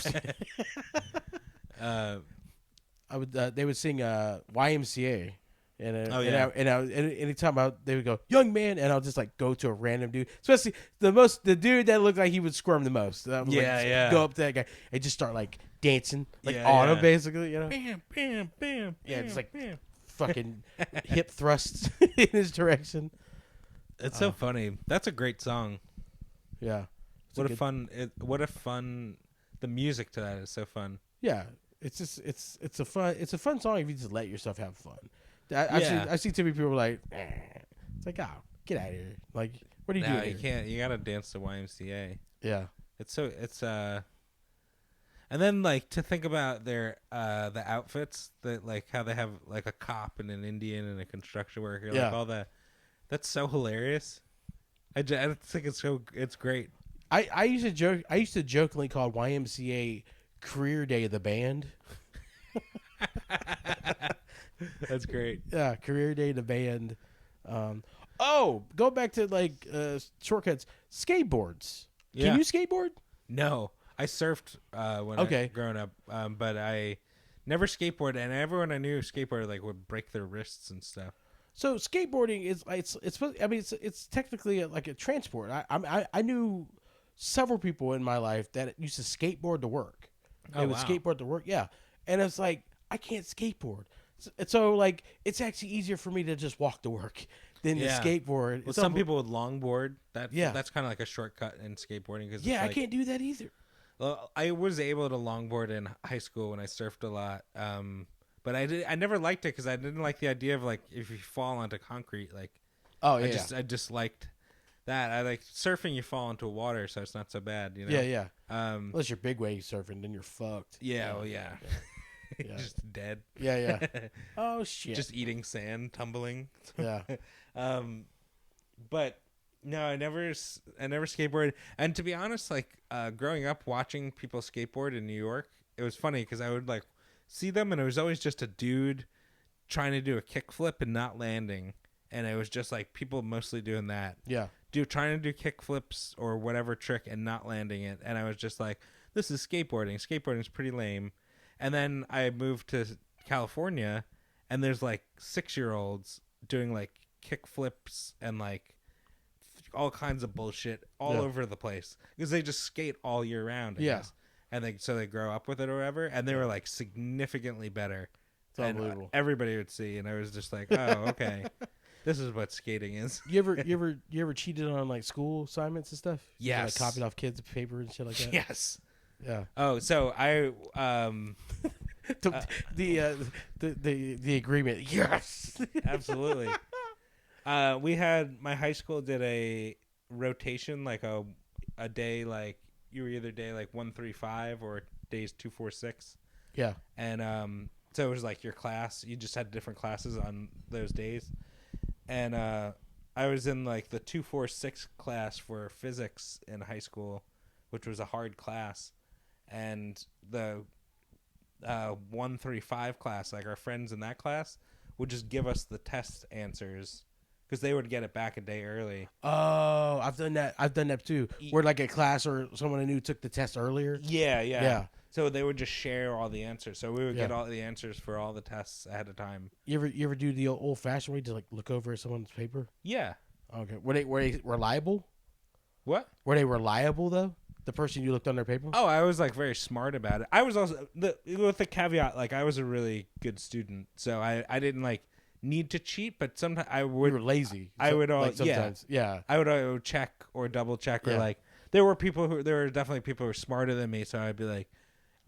They would sing YMCA, and anytime they would go young man, and I'll just like go to a random dude, especially the dude that looked like he would squirm the most. Go up to that guy and just start like dancing on him, basically, you know. Bam, bam, bam. Yeah, just like bam. Fucking hip thrusts in his direction. It's so funny. That's a great song. Yeah. What a fun! The music to that is so fun. Yeah. It's just it's a fun song if you just let yourself have fun. I see too many people like, it's like, oh, get out of here. Like, what are you doing? You can't. You gotta dance to YMCA. Yeah. And then like to think about their the outfits, that like how they have like a cop and an Indian and a construction worker, like all that. That's so hilarious. I think it's great. I used to jokingly call YMCA Career Day of the Band. That's great. Yeah, Career Day of the Band. Go back to like shortcuts. Skateboards. Yeah. Can you skateboard? No, I surfed when I growing up, but I never skateboarded. And everyone I knew skateboarded like would break their wrists and stuff. So skateboarding is it's technically like a transport. I knew several people in my life that used to skateboard to work. They would skateboard to work, yeah. And it's like, I can't skateboard. So like, it's actually easier for me to just walk to work than to skateboard. Well, some people would longboard. That's kind of like a shortcut in skateboarding. Cause I can't do that either. Well, I was able to longboard in high school when I surfed a lot. But I never liked it because I didn't like the idea of like if you fall onto concrete, like I just liked that. I like surfing. You fall into water, so it's not so bad, you know. Yeah. Unless you're big wave surfing, then you're fucked. Yeah. Just dead. Yeah. Oh shit. Just eating sand, tumbling. Yeah. But no, I never skateboarded. And to be honest, like growing up watching people skateboard in New York, it was funny because I would like see them, and it was always just a dude trying to do a kickflip and not landing, and it was just like people mostly doing that. Yeah, trying to do kickflips or whatever trick and not landing it, and I was just like, this is skateboarding. Skateboarding's pretty lame. And then I moved to California, and there's like 6-year-olds doing like kickflips and like all kinds of bullshit all over the place because they just skate all year round. I guess. And they grow up with it or whatever, and they were like significantly better. It's unbelievable. Everybody would see, and I was just like, "Oh, okay, this is what skating is." You ever cheated on like school assignments and stuff? Yes. Like copied off kids' paper and shit like that. Yes. Yeah. Oh, so I the agreement. Yes. Absolutely. My high school did a rotation, like a day, like you were either day like 135 or days 246. Yeah. And so it was like your class. You just had different classes on those days. And I was in like the 246 class for physics in high school, which was a hard class. And the 135 class, like our friends in that class, would just give us the test answers because they would get it back a day early. Oh, I've done that too. Where like a class or someone I knew took the test earlier. Yeah. So they would just share all the answers. So we would get all the answers for all the tests ahead of time. You ever do the old fashioned way to like look over someone's paper? Yeah. Okay. Were they reliable? What? Were they reliable though? The person you looked on their paper? Oh, I was like very smart about it. I was also with the caveat, like I was a really good student, so I didn't like need to cheat, but sometimes I would. You were lazy. I would sometimes. Yeah. I would check or double check or like there were definitely people who were smarter than me, so I'd be like,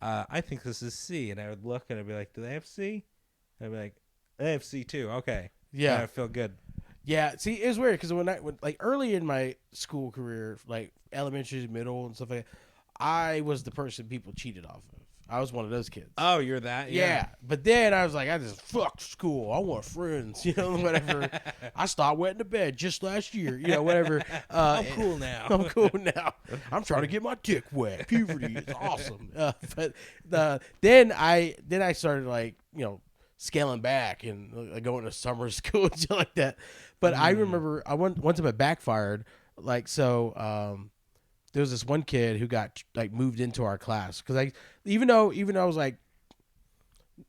I think this is C, and I would look and I'd be like, do they have C? And I'd be like, they have C too. Okay. Yeah. And I feel good. Yeah, see, it was weird because when like early in my school career, like elementary, middle, and stuff like that, I was the person people cheated off of. I was one of those kids. Oh, you're that? Yeah. But then I was like, I just fuck school. I want friends, whatever. I stopped wetting the bed just last year, whatever. I'm cool now. I'm cool now. I'm trying to get my dick wet. Puberty is awesome. Then I started like, scaling back and going to summer school and shit like that. But I remember one time it backfired. Like, so there was this one kid who got like moved into our class because even though I was like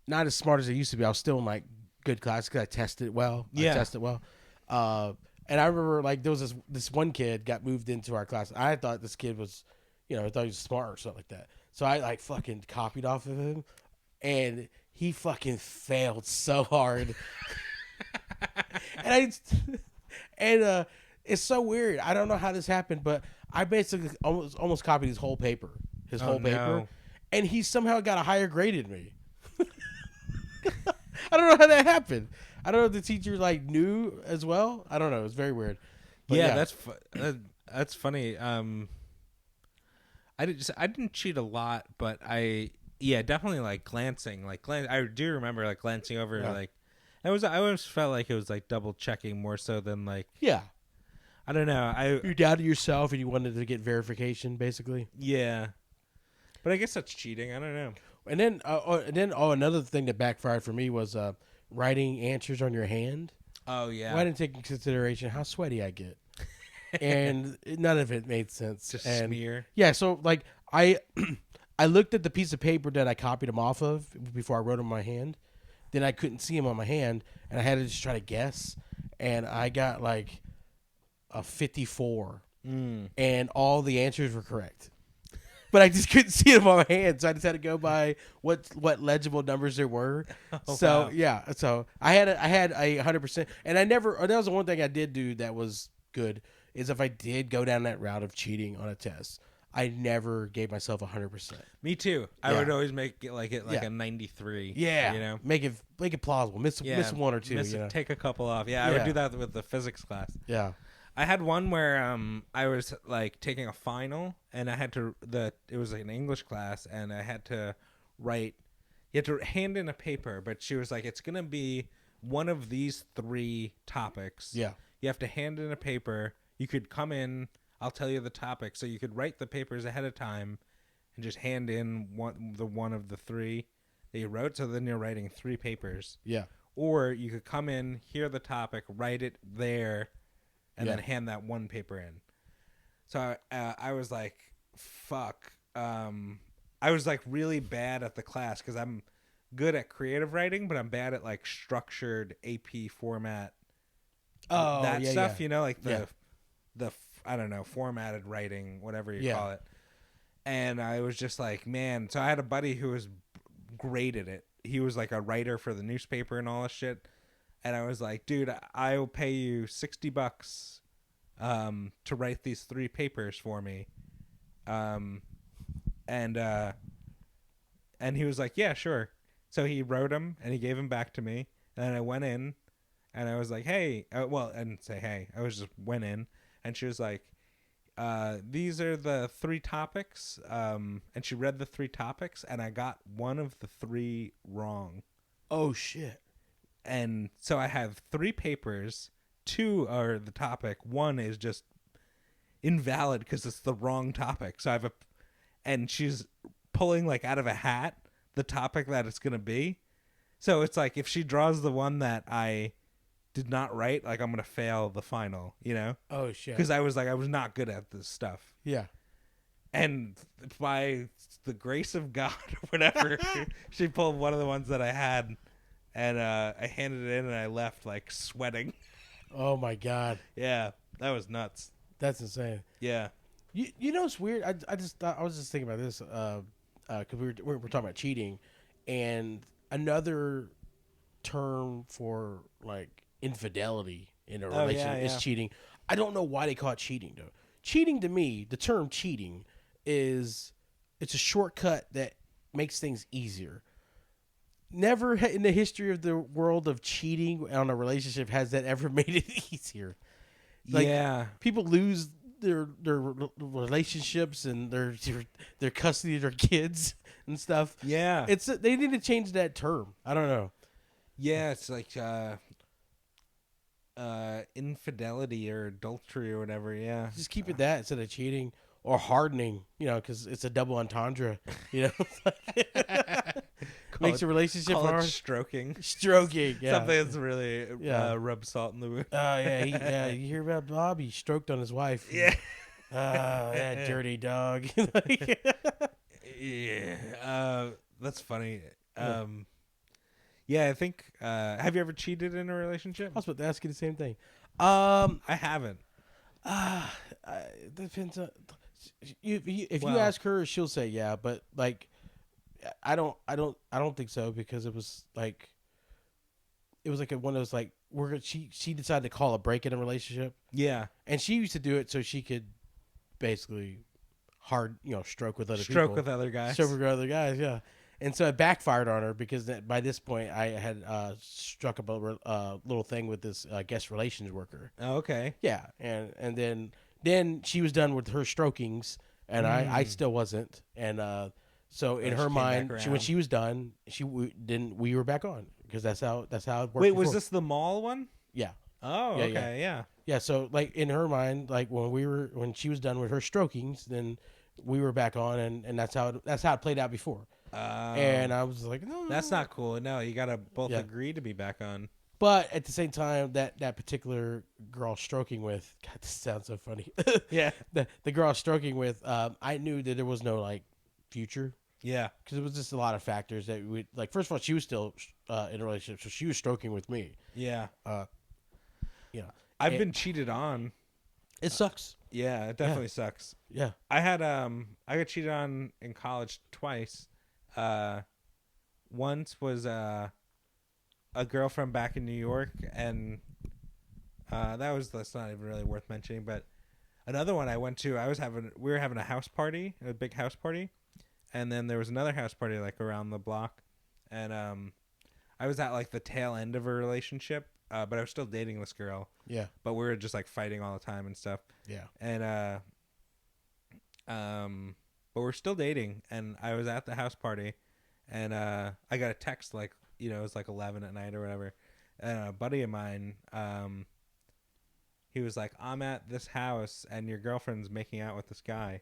not as smart as I used to be, I was still in like good class because I tested well. Yeah. I tested well. And I remember like there was this one kid got moved into our class. I thought this kid was, I thought he was smart or something like that. So I like fucking copied off of him, and he fucking failed so hard. and it's so weird. I don't know how this happened, but I basically almost copied his whole paper. And he somehow got a higher grade than me. I don't know how that happened. I don't know if the teacher like knew as well. I don't know. It's very weird. But that's funny. I didn't cheat a lot, but definitely like glancing. I do remember like glancing over like I always felt like it was like double checking more so than like I don't know. You doubted yourself and you wanted to get verification, basically. Yeah, but I guess that's cheating. I don't know. And then another thing that backfired for me was writing answers on your hand. Oh yeah. Well, I didn't take into consideration how sweaty I get, and none of it made sense. Just smear. Yeah, so like I looked at the piece of paper that I copied them off of before I wrote them on my hand. Then I couldn't see them on my hand, and I had to just try to guess. And I got like a 54, and all the answers were correct. But I just couldn't see them on my hand, so I just had to go by what legible numbers there were. So I had 100%, and I never. That was the one thing I did do that was good is if I did go down that route of cheating on a test, I never gave myself 100%. Me too. I would always make it like a 93. Yeah, make it plausible. Miss one or two. Take a couple off. Yeah, I would do that with the physics class. Yeah. I had one where I was like taking a final and I had to it was like an English class and I had to write. You had to hand in a paper, but she was like, it's gonna be one of these 3 topics. Yeah, you have to hand in a paper. You could come in. I'll tell you the topic, so you could write the papers ahead of time and just hand in one of the 3 that you wrote. So then you're writing 3 papers. Yeah. Or you could come in, hear the topic, write it there. And then hand that one paper in. So I was like, fuck. I was like really bad at the class because I'm good at creative writing, but I'm bad at like structured AP format. Stuff, like the I don't know, formatted writing, whatever you call it. And I was just like, man. So I had a buddy who was great at it. He was like a writer for the newspaper and all this shit. And I was like, dude, I'll pay you $60 to write these 3 papers for me. And he was like, yeah, sure. So he wrote them and he gave them back to me. And then I went in and I was like, hey, I didn't say hey. I was just went in and she was like, these are the 3 topics. And she read the 3 topics and I got one of the 3 wrong. Oh, shit. And so I have 3 papers. 2 are the topic. 1 is just invalid because it's the wrong topic. So and she's pulling like out of a hat the topic that it's going to be. So it's like if she draws the one that I did not write, like I'm gonna fail the final, you know? Oh shit. Because I was not good at this stuff. Yeah. And by the grace of God or whatever, she pulled one of the ones that I had, and I handed it in, and I left like sweating. Oh my God. Yeah, that was nuts. That's insane. Yeah. You know what's weird? I was just thinking about this because we were talking about cheating, and another term for like infidelity in a relationship is cheating. I don't know why they call it cheating though. Cheating to me, the term cheating it's a shortcut that makes things easier. Never in the history of the world of cheating on a relationship has that ever made it easier. Like, people lose their relationships and their custody of their kids and stuff. Yeah. They need to change that term. I don't know. Yeah, it's like infidelity or adultery or whatever. Yeah. Just keep it that instead of cheating or hardening, because it's a double entendre, Makes a relationship hard. Stroking. Yeah. Something that's really rub salt in the wound. Oh, yeah. You hear about Bob? He stroked on his wife. Yeah. That dirty dog. Yeah. That's funny. Yeah, I think. Have you ever cheated in a relationship? I was about to ask you the same thing. I haven't. It depends on. If you ask her, she'll say yeah, but like, I don't think so, because it was like one of those like she decided to call a break in a relationship. Yeah, and she used to do it so she could basically stroke with other guys. Stroke with other guys, yeah. And so it backfired on her because by this point I had struck up a little thing with this guest relations worker. Oh, okay. Yeah, and then she was done with her strokings, and I still wasn't. And so in her mind, when she was done, we were back on, because that's how it worked. Wait, was this the mall one? Yeah. Oh, yeah, okay, yeah. Yeah, so like in her mind, like when she was done with her strokings, then we were back on, and that's how it played out before. And I was like, no, that's not cool. No, you gotta both agree to be back on. But at the same time, that particular girl stroking with, God, this sounds so funny. Yeah, the girl stroking with, I knew that there was no like future. Yeah, because it was just a lot of factors that we like. First of all, she was still in a relationship, so she was stroking with me. Yeah, I've been cheated on. It sucks. Yeah, it definitely sucks. Yeah, I got cheated on in college twice. Once was a girlfriend back in New York, and that's not even really worth mentioning. But another one I went to, we were having a house party, a big house party, and then there was another house party like around the block, and I was at like the tail end of a relationship, but I was still dating this girl. Yeah, but we were just like fighting all the time and stuff. Yeah, and but we're still dating, and I was at the house party, and I got a text like, it was like 11 at night or whatever, and a buddy of mine, he was like, I'm at this house and your girlfriend's making out with this guy,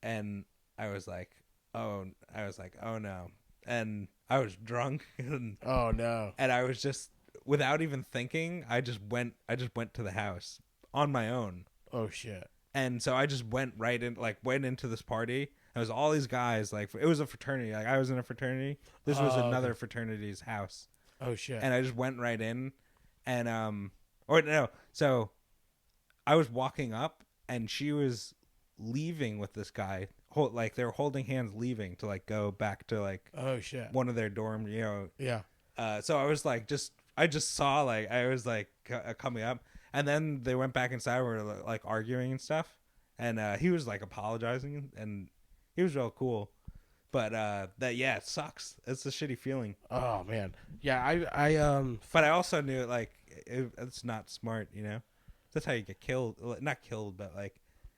and I was like, oh no, and I was drunk, and oh no, and I was just, without even thinking, I just went to the house on my own. Oh shit. And so I just went into this party. There was all these guys, like, it was a fraternity. Like, I was in a fraternity. This was another fraternity's house. Oh shit. And I just went right in, and so I was walking up, and she was leaving with this guy. Like, they were holding hands leaving to like go back to like, oh shit, one of their dorm, Yeah. So I was like, I just saw, like, I was like coming up. And then they went back inside. We were like arguing and stuff, and he was like apologizing, and he was real cool. But it sucks. It's a shitty feeling. Oh man, yeah. I But I also knew it's not smart. That's how you get killed. Not killed, but like,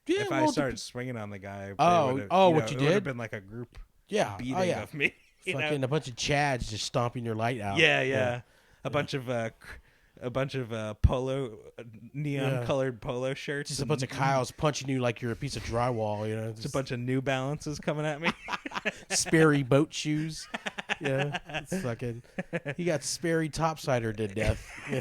if I started swinging on the guy. What you did? It would have been like a group. Beating of me. Fucking a bunch of Chads just stomping your light out. Yeah. A bunch of neon colored polo shirts. Just a bunch of Kyles punching you like you're a piece of drywall, Just a bunch of New Balances coming at me. Sperry boat shoes. Yeah, it's fucking. He got Sperry topsider to death. Yeah.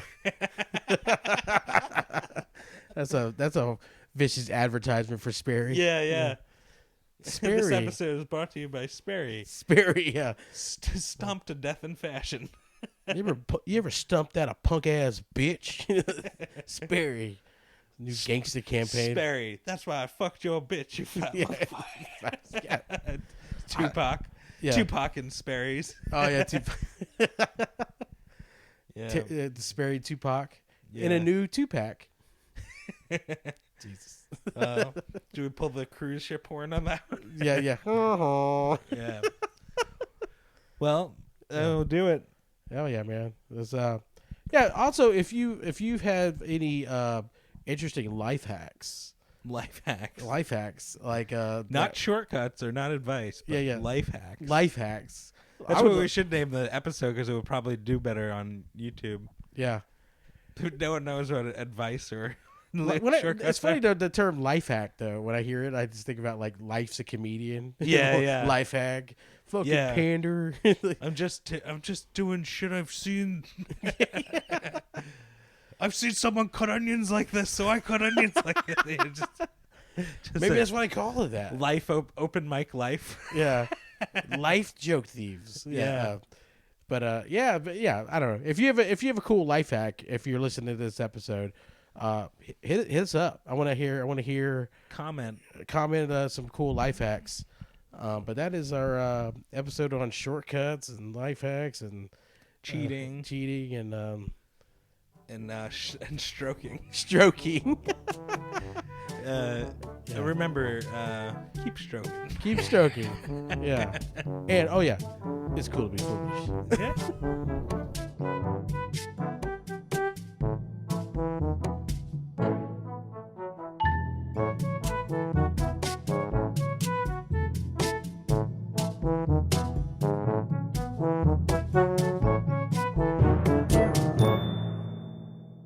That's a vicious advertisement for Sperry. Yeah. Sperry. This episode is brought to you by Sperry. Sperry, yeah. Stomped to death in fashion. You ever stumped that a punk ass bitch? Sperry. New gangster campaign. Sperry. That's why I fucked your bitch, you fat motherfucker. Tupac. Yeah. Tupac and Sperry's. Oh, yeah, Tupac. Yeah. The Sperry Tupac. In a new 2-pack. Jesus. Do we pull the cruise ship horn on that one? Yeah. Yeah. Well, we'll do it. Oh yeah, man. There's also if you've had any interesting life hacks like not shortcuts or not advice, but life hacks. That's what we should name the episode, because it would probably do better on YouTube. Yeah. No one knows what advice or it's funny though, the term life hack though. When I hear it, I just think about like life's a comedian. Yeah. Life hack. Fucking pander. I'm just doing shit I've seen. I've seen someone cut onions like this, so I cut onions like this. Maybe that's why I call it that. Life open mic life. Yeah. Life joke thieves. Yeah. But I don't know. If you have a cool life hack, if you're listening to this episode, hit us up. I want to hear comment some cool life hacks. But that is our episode on shortcuts and life hacks and cheating and stroking. Remember, keep stroking. Keep stroking. Yeah. And it's cool to be foolish. Yeah.